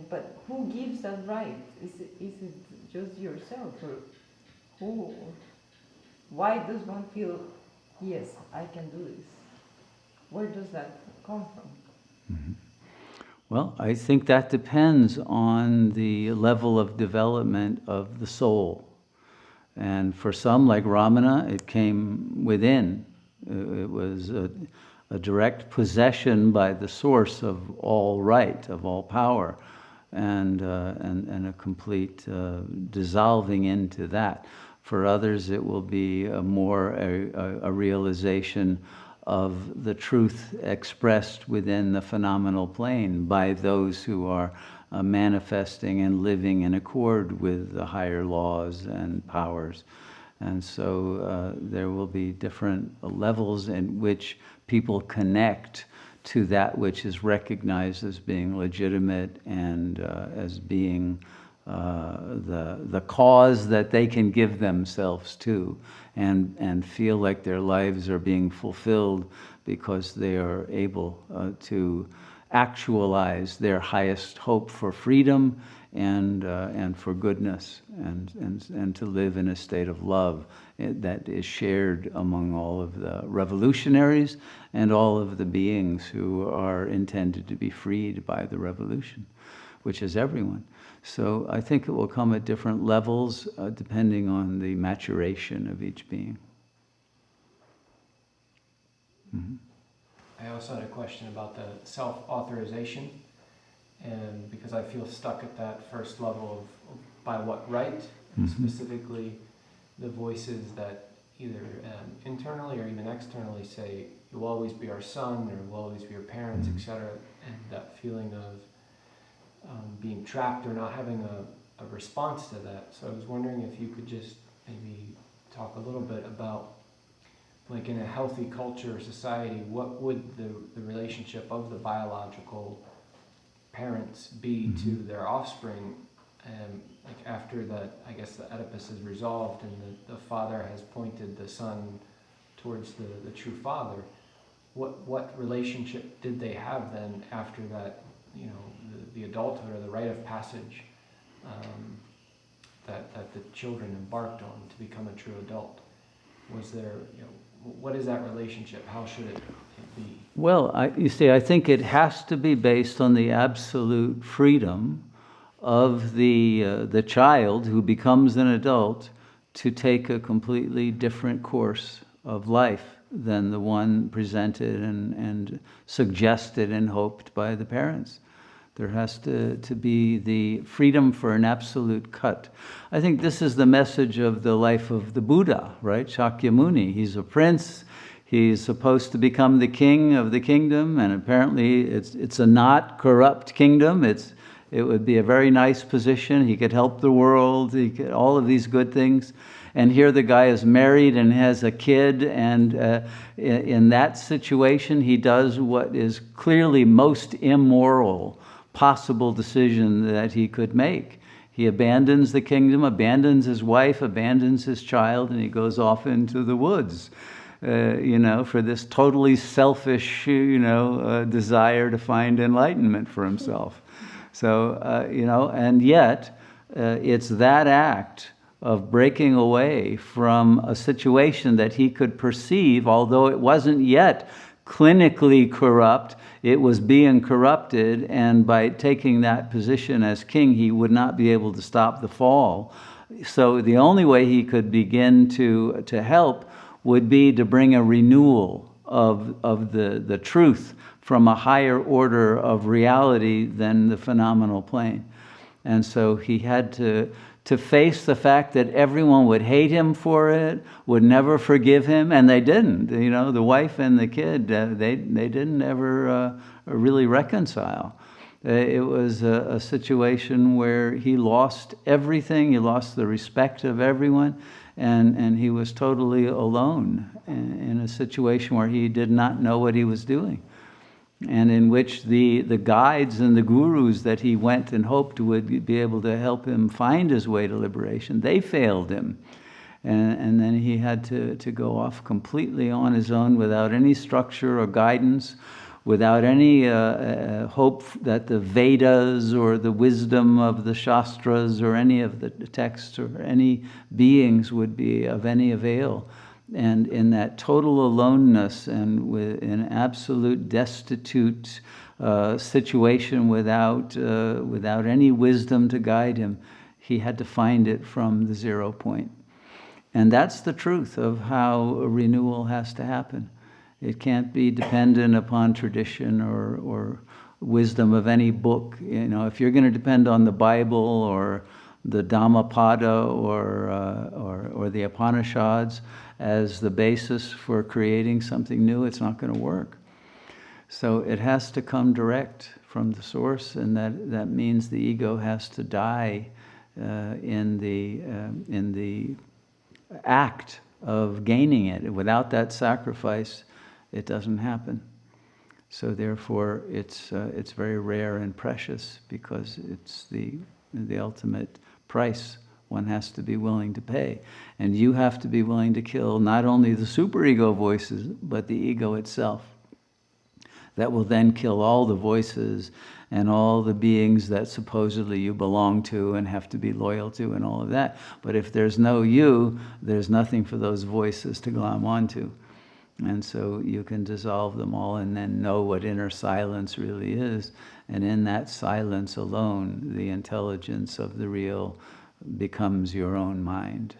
But who gives that right? Is it just yourself, or who? Why does one feel, yes, I can do this? Where does that come from? Well, I think that depends on the level of development of the soul. And for some, like Ramana, it came within. It was a direct possession by the source of all right, of all power, and a complete dissolving into that. For others, it will be a realization of the truth expressed within the phenomenal plane by those who are manifesting and living in accord with the higher laws and powers. And so there will be different levels in which people connect to that which is recognized as being legitimate and as being the cause that they can give themselves to, and feel like their lives are being fulfilled because they are able to actualize their highest hope for freedom and for goodness, and to live in a state of love that is shared among all of the revolutionaries and all of the beings who are intended to be freed by the revolution, which is everyone. So I think it will come at different levels depending on the maturation of each being. I also had a question about the self-authorization, and because I feel stuck at that first level of by what right, specifically the voices that either internally or even externally say, you'll always be our son, or you'll always be your parents, etc., and that feeling of being trapped or not having a response to that. So I was wondering if you could just maybe talk a little bit about, like, in a healthy culture or society, what would the relationship of the biological parents be to their offspring, like after that, I guess the Oedipus is resolved and the father has pointed the son towards the true father. What relationship did they have then after that, the adulthood or the rite of passage that the children embarked on to become a true adult? Was there, what is that relationship? How should it be? Well, you see, I think it has to be based on the absolute freedom of the child who becomes an adult to take a completely different course of life than the one presented and suggested and hoped by the parents. There has to be the freedom for an absolute cut. I think this is the message of the life of the Buddha, right? Shakyamuni. He's a prince. He's supposed to become the king of the kingdom, and apparently it's a not corrupt kingdom. It would be a very nice position. He could help the world. He could, all of these good things. And here the guy is married and has a kid, and in that situation he does what is clearly most immoral possible decision that he could make. He abandons the kingdom, abandons his wife, abandons his child, and he goes off into the woods, for this totally selfish, desire to find enlightenment for himself. So, and yet it's that act of breaking away from a situation that he could perceive, although it wasn't yet clinically corrupt, it was being corrupted, and by taking that position as king, he would not be able to stop the fall. So the only way he could begin to help would be to bring a renewal of the truth from a higher order of reality than the phenomenal plane. And so he had to face the fact that everyone would hate him for it, would never forgive him, and they didn't. The wife and the kid, they didn't ever really reconcile. It was a situation where he lost everything. He lost the respect of everyone, and he was totally alone in a situation where he did not know what he was doing, and in which the guides and the gurus that he went and hoped would be able to help him find his way to liberation, they failed him. And then he had to go off completely on his own without any structure or guidance, without any hope that the Vedas or the wisdom of the Shastras or any of the texts or any beings would be of any avail. And in that total aloneness and with an absolute destitute situation without any wisdom to guide him, he had to find it from the 0 point. And that's the truth of how a renewal has to happen. It can't be dependent upon tradition or wisdom of any book. If you're going to depend on the Bible or the Dhammapada or the Upanishads as the basis for creating something new, it's not going to work. So it has to come direct from the source, and that means the ego has to die in the act of gaining it. Without that sacrifice, it doesn't happen. So therefore, it's very rare and precious, because it's the ultimate price one has to be willing to pay. And you have to be willing to kill not only the superego voices, but the ego itself. That will then kill all the voices and all the beings that supposedly you belong to and have to be loyal to and all of that. But if there's no you, there's nothing for those voices to glom onto. And so you can dissolve them all and then know what inner silence really is. And in that silence alone, the intelligence of the real becomes your own mind.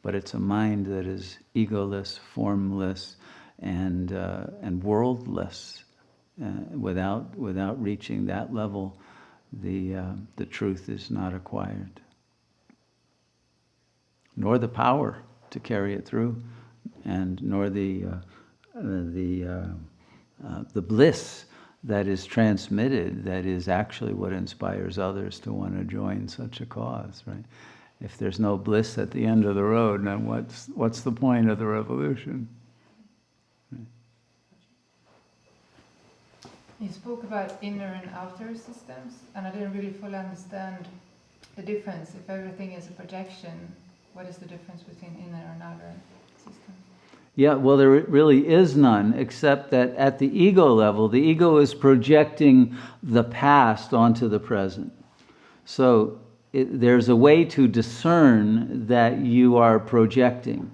But it's a mind that is egoless, formless, and worldless. Without reaching that level, the truth is not acquired, nor the power to carry it through, and nor the bliss that is transmitted, that is actually what inspires others to want to join such a cause, right? If there's no bliss at the end of the road, then what's the point of the revolution? Right. You spoke about inner and outer systems, and I didn't really fully understand the difference. If everything is a projection, what is the difference between inner and outer systems? Yeah, well, there really is none, except that at the ego level, the ego is projecting the past onto the present. So there's a way to discern that you are projecting.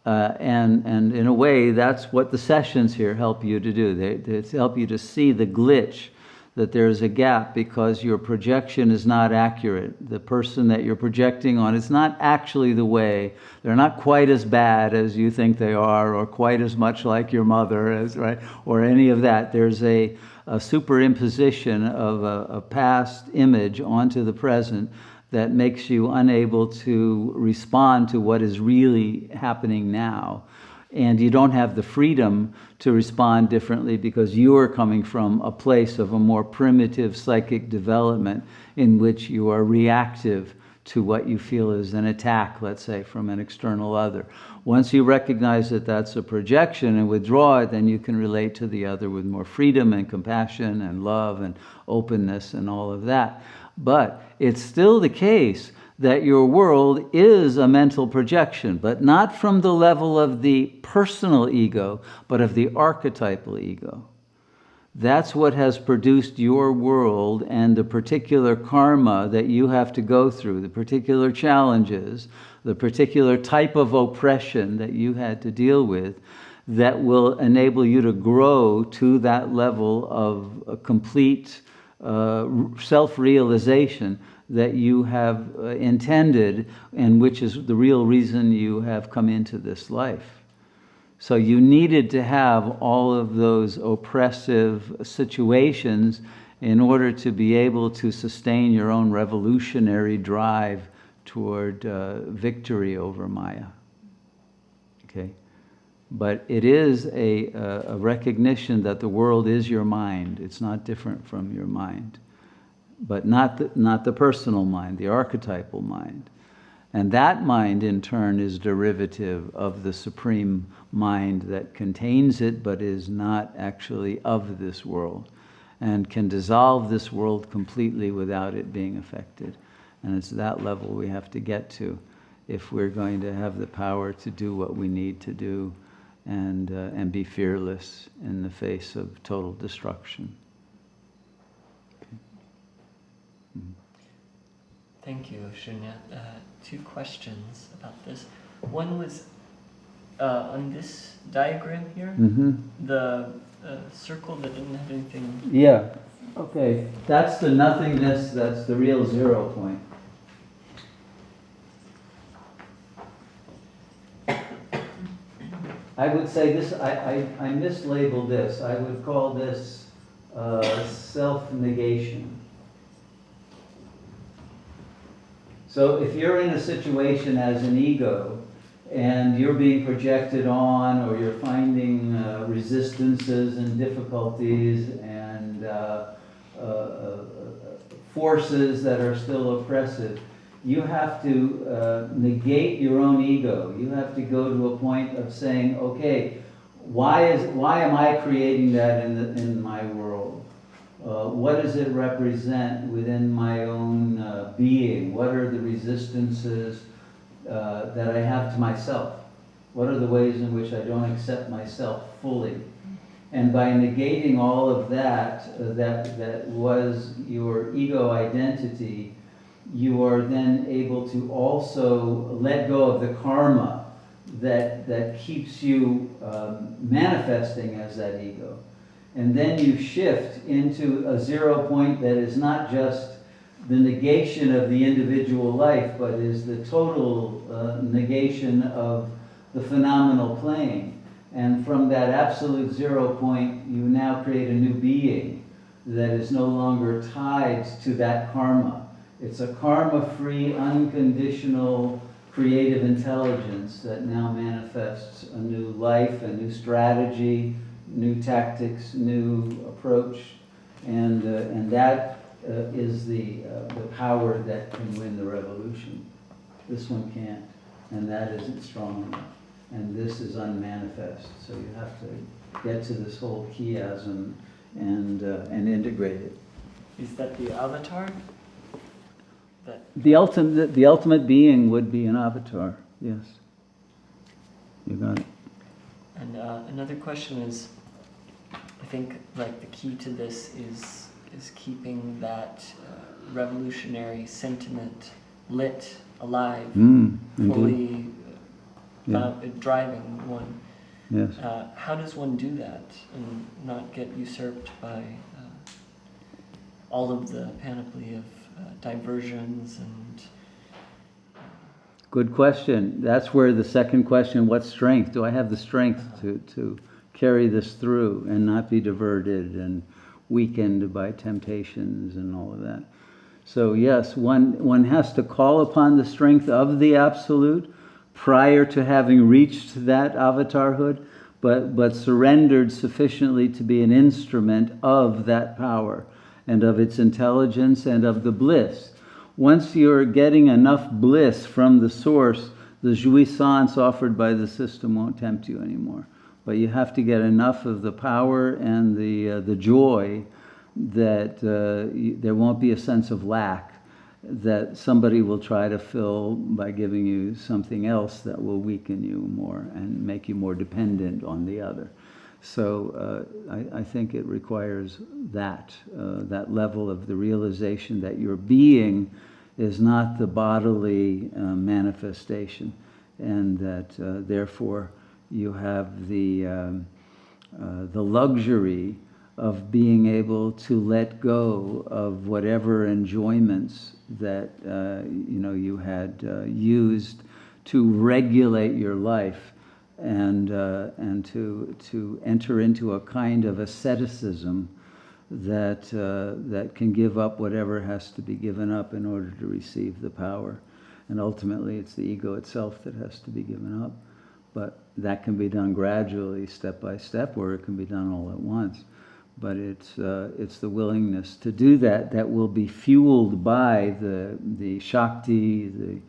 And in a way, that's what the sessions here help you to do. They help you to see the glitch, that there's a gap because your projection is not accurate. The person that you're projecting on is not actually the way. They're not quite as bad as you think they are, or quite as much like your mother, as right, or any of that. There's a superimposition of a past image onto the present that makes you unable to respond to what is really happening now. And you don't have the freedom to respond differently because you are coming from a place of a more primitive psychic development in which you are reactive to what you feel is an attack, let's say, from an external other. Once you recognize that that's a projection and withdraw it, then you can relate to the other with more freedom and compassion and love and openness and all of that. But it's still the case that your world is a mental projection, but not from the level of the personal ego, but of the archetypal ego. That's what has produced your world and the particular karma that you have to go through, the particular challenges, the particular type of oppression that you had to deal with, that will enable you to grow to that level of a complete self-realization that you have intended, and which is the real reason you have come into this life. So you needed to have all of those oppressive situations in order to be able to sustain your own revolutionary drive toward victory over Maya. Okay? But it is a recognition that the world is your mind. It's not different from your mind. But not the personal mind, the archetypal mind. And that mind, in turn, is derivative of the supreme mind that contains it, but is not actually of this world, and can dissolve this world completely without it being affected. And it's that level we have to get to if we're going to have the power to do what we need to do and be fearless in the face of total destruction. Thank you, Shunya. Two questions about this. One was on this diagram here, the circle that didn't have anything. Yeah, okay. That's the nothingness, that's the real 0 point. I would say this, I mislabeled this. I would call this self-negation. So if you're in a situation as an ego and you're being projected on, or you're finding resistances and difficulties and forces that are still oppressive, you have to negate your own ego. You have to go to a point of saying, okay, why am I creating that in my world? What does it represent within my own being? What are the resistances that I have to myself? What are the ways in which I don't accept myself fully? And by negating all of that, that was your ego identity, you are then able to also let go of the karma that keeps you manifesting as that ego. And then you shift into a 0 point that is not just the negation of the individual life, but is the total negation of the phenomenal plane. And from that absolute 0 point, you now create a new being that is no longer tied to that karma. It's a karma-free, unconditional, creative intelligence that now manifests a new life, a new strategy, new tactics, new approach, and that is the power that can win the revolution. This one can't, and that isn't strong enough, and this is unmanifest. So you have to get to this whole chiasm and integrate it. Is that the avatar? The ultimate being would be an avatar. Yes, you got it. And another question is, I think like the key to this is keeping that revolutionary sentiment lit, alive, fully driving one. Yes. How does one do that and not get usurped by all of the panoply of diversions and... Good question. That's where the second question, what strength? Do I have the strength to carry this through and not be diverted and weakened by temptations and all of that? So yes, one has to call upon the strength of the Absolute prior to having reached that avatarhood, but surrendered sufficiently to be an instrument of that power and of its intelligence and of the bliss. Once you're getting enough bliss from the source, the jouissance offered by the system won't tempt you anymore. But you have to get enough of the power and the joy that there won't be a sense of lack that somebody will try to fill by giving you something else that will weaken you more and make you more dependent on the other. So I think it requires that level of the realization that your being is not the bodily manifestation, and that therefore you have the luxury of being able to let go of whatever enjoyments that you had used to regulate your life, and to enter into a kind of asceticism that can give up whatever has to be given up in order to receive the power. And ultimately it's the ego itself that has to be given up. But that can be done gradually, step by step, or it can be done all at once. But it's the willingness to do that will be fueled by the Shakti,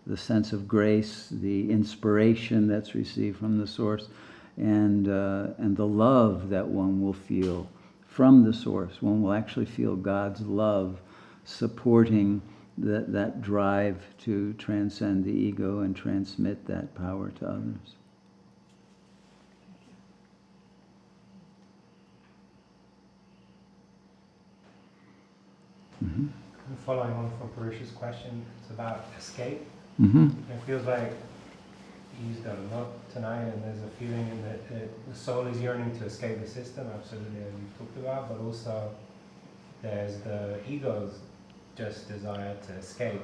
the sense of grace, the inspiration that's received from the source, and the love that one will feel from the source. One will actually feel God's love supporting that drive to transcend the ego and transmit that power to others. Mm-hmm. Following on from Parish's question, it's about escape. Mm-hmm. It feels like you used that a lot tonight, and there's a feeling in that the soul is yearning to escape the system, absolutely, as you've talked about, but also there's the ego's just desire to escape.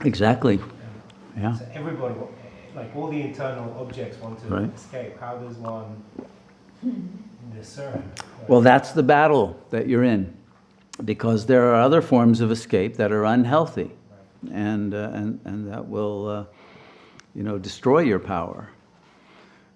Exactly. Yeah. So everybody, like all the internal objects want to Right. escape. How does one discern? Well, that's the battle that you're in, because there are other forms of escape that are unhealthy, and that will destroy your power.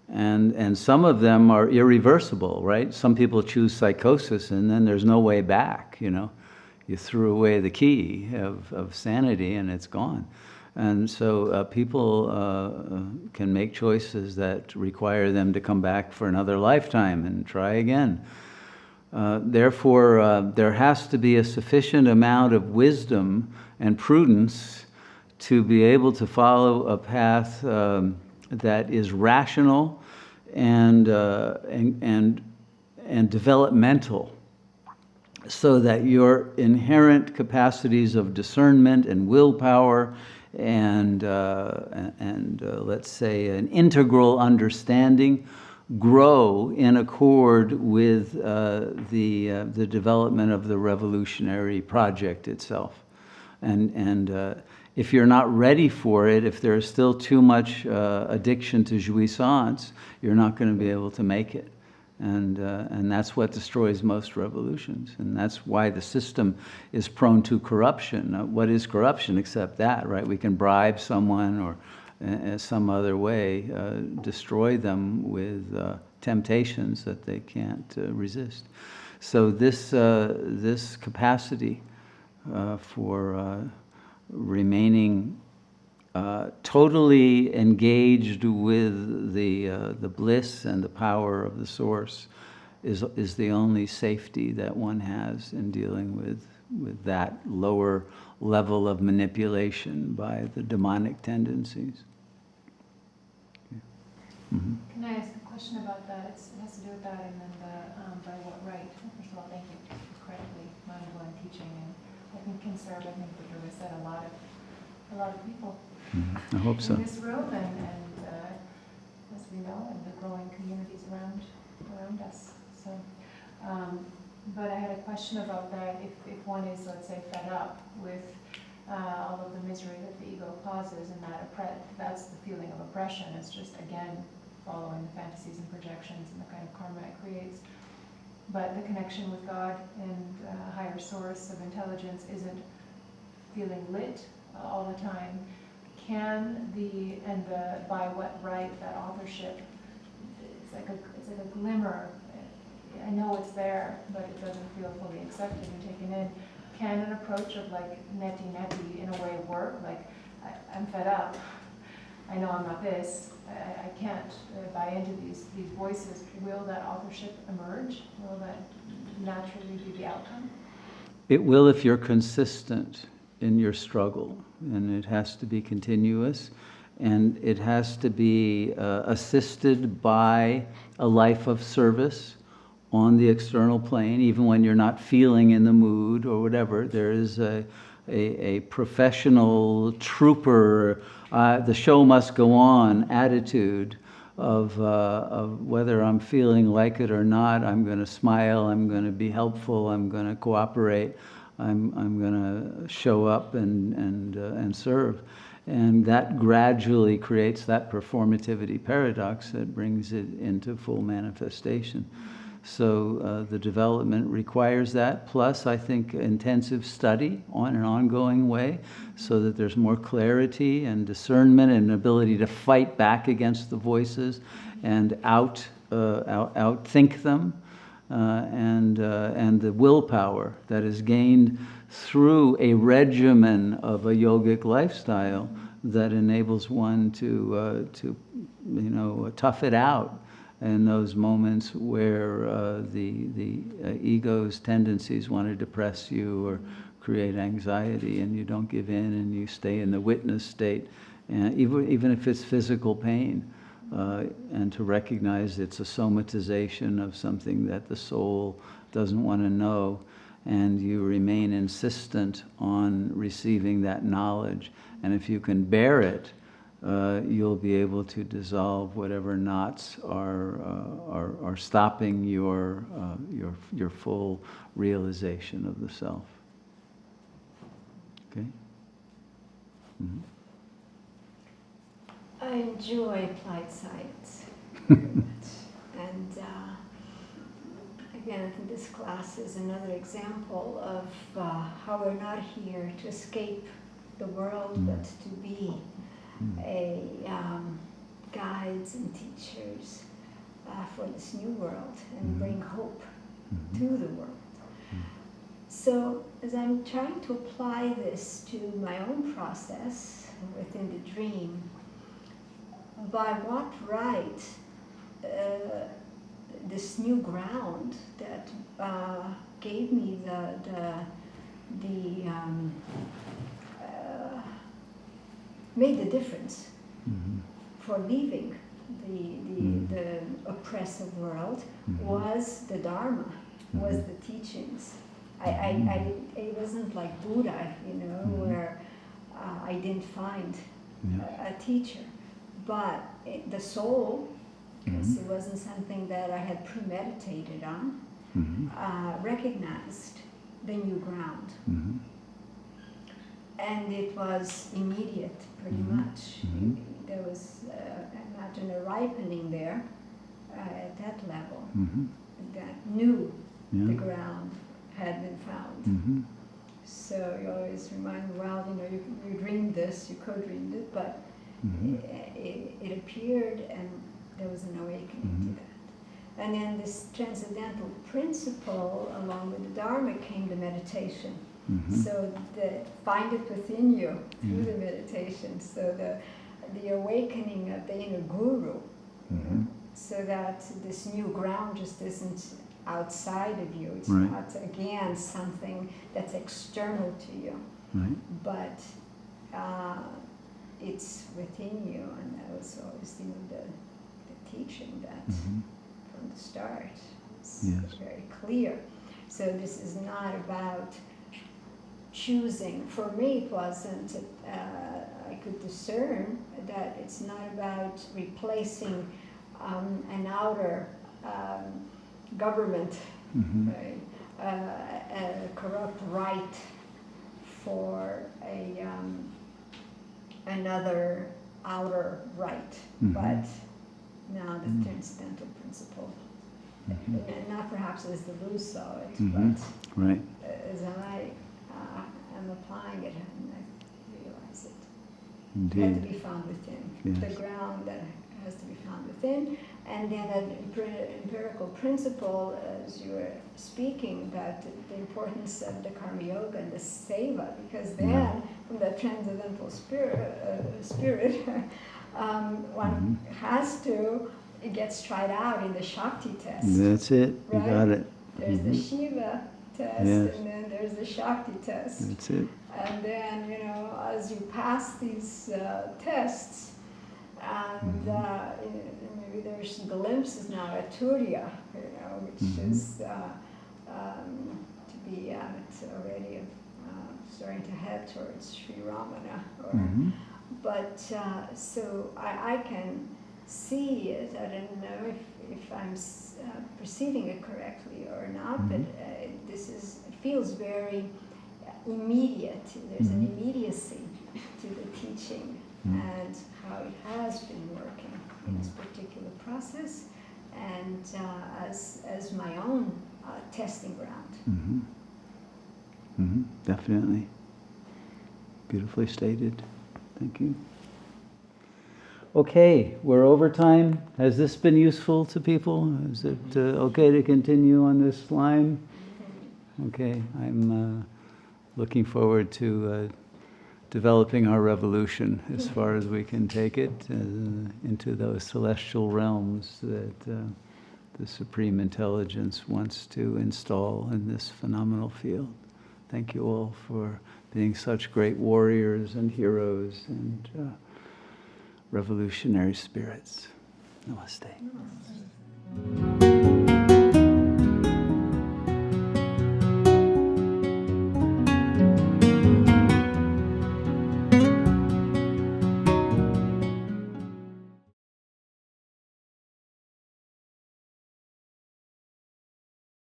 And some of them are irreversible, right? Some people choose psychosis, and then there's no way back. You threw away the key of sanity, and it's gone. And so people can make choices that require them to come back for another lifetime and try again. Therefore, there has to be a sufficient amount of wisdom and prudence to be able to follow a path that is rational and developmental, so that your inherent capacities of discernment and willpower and let's say an integral understanding grow in accord with the development of the revolutionary project itself. And if you're not ready for it, if there's still too much addiction to jouissance, you're not going to be able to make it. And that's what destroys most revolutions. And that's why the system is prone to corruption. What is corruption except that, right? We can bribe someone or some other way destroy them with temptations that they can't resist. So this capacity for remaining totally engaged with the bliss and the power of the source is the only safety that one has in dealing with that lower level of manipulation by the demonic tendencies. Mm-hmm. Can I ask a question about that? It has to do with that, and then by what right? First of all, thank you. Incredibly mind-blowing teaching, and I think serve, I think, what Julia said, a lot of people I hope so. in this room, and as we know, and the growing communities around us. So, but I had a question about that. If one is, let's say, fed up with all of the misery that the ego causes, and that's the feeling of oppression. It's just, again, following the fantasies and projections and the kind of karma it creates. But the connection with God and a higher source of intelligence isn't feeling lit all the time. By what right that authorship, it's like a glimmer. I know it's there, but it doesn't feel fully accepted and taken in. Can an approach of like neti in a way work? Like, I'm fed up. I know I'm not this. I can't buy into these voices. Will that authorship emerge? Will that naturally be the outcome? It will if you're consistent in your struggle, and it has to be continuous, and it has to be assisted by a life of service on the external plane, even when you're not feeling in the mood or whatever. There is a professional trooper, the show must go on attitude of whether I'm feeling like it or not. I'm going to smile, I'm going to be helpful, I'm going to cooperate, I'm going to show up and serve. And that gradually creates that performativity paradox that brings it into full manifestation. So the development requires that, plus I think intensive study on an ongoing way, so that there's more clarity and discernment and ability to fight back against the voices and outthink them, and the willpower that is gained through a regimen of a yogic lifestyle that enables one to tough it out in those moments where the ego's tendencies want to depress you or create anxiety, and you don't give in and you stay in the witness state, and even if it's physical pain, and to recognize it's a somatization of something that the soul doesn't want to know, and you remain insistent on receiving that knowledge. And if you can bear it, you'll be able to dissolve whatever knots are stopping your full realization of the self. Okay? Mm-hmm. I enjoy applied science very much. And again, I think this class is another example of how we're not here to escape the world, but to be guides and teachers for this new world and bring hope to the world. So as I'm trying to apply this to my own process within the dream, by what right this new ground that gave me made the difference for leaving the oppressive world was the Dharma, was the teachings. It wasn't like Buddha, where I didn't find a teacher. But the soul, because it wasn't something that I had premeditated on, recognized the new ground. And it was immediate, pretty much. There was, I imagine, a ripening there at that level that knew the ground had been found. So you always remind me, well, you dreamed this, you co-dreamed it, but it appeared, and there was an awakening to that. And then this transcendental principle, along with the Dharma, came the meditation. So find it within you through the meditation. So the awakening of the inner guru, so that this new ground just isn't outside of you. It's not, again, something that's external to you, but it's within you. And that was always the teaching that from the start. It's very clear. So this is not about choosing. For me, it wasn't. I could discern that it's not about replacing an outer government, right? A corrupt right for another outer right, but now the transcendental principle. And not perhaps as Deleuze saw it, but as I am applying it, and I realize it. It has to be found within. Yes. The ground that has to be found within. And then an empirical principle, as you were speaking, about the importance of the karma yoga and the seva, because then, from the transcendental spirit, one has to, it gets tried out in the Shakti test. That's it, right? You got it. There's the Shiva test, and then there's the Shakti test. That's it. And then, as you pass these tests, and maybe there's glimpses now at Turiya, which is to be already starting to head towards Sri Ramana. But so I can see it. I don't know if I'm perceiving it correctly or not, but it feels very immediate. There's an immediacy to the teaching and how it has been working in this particular process, and as my own testing ground. Definitely. Beautifully stated. Thank you. Okay, we're over time. Has this been useful to people? Is it okay to continue on this line? Okay, I'm looking forward to developing our revolution as far as we can take it into those celestial realms that the Supreme Intelligence wants to install in this phenomenal field. Thank you all for being such great warriors and heroes and revolutionary spirits. Namaste. Namaste.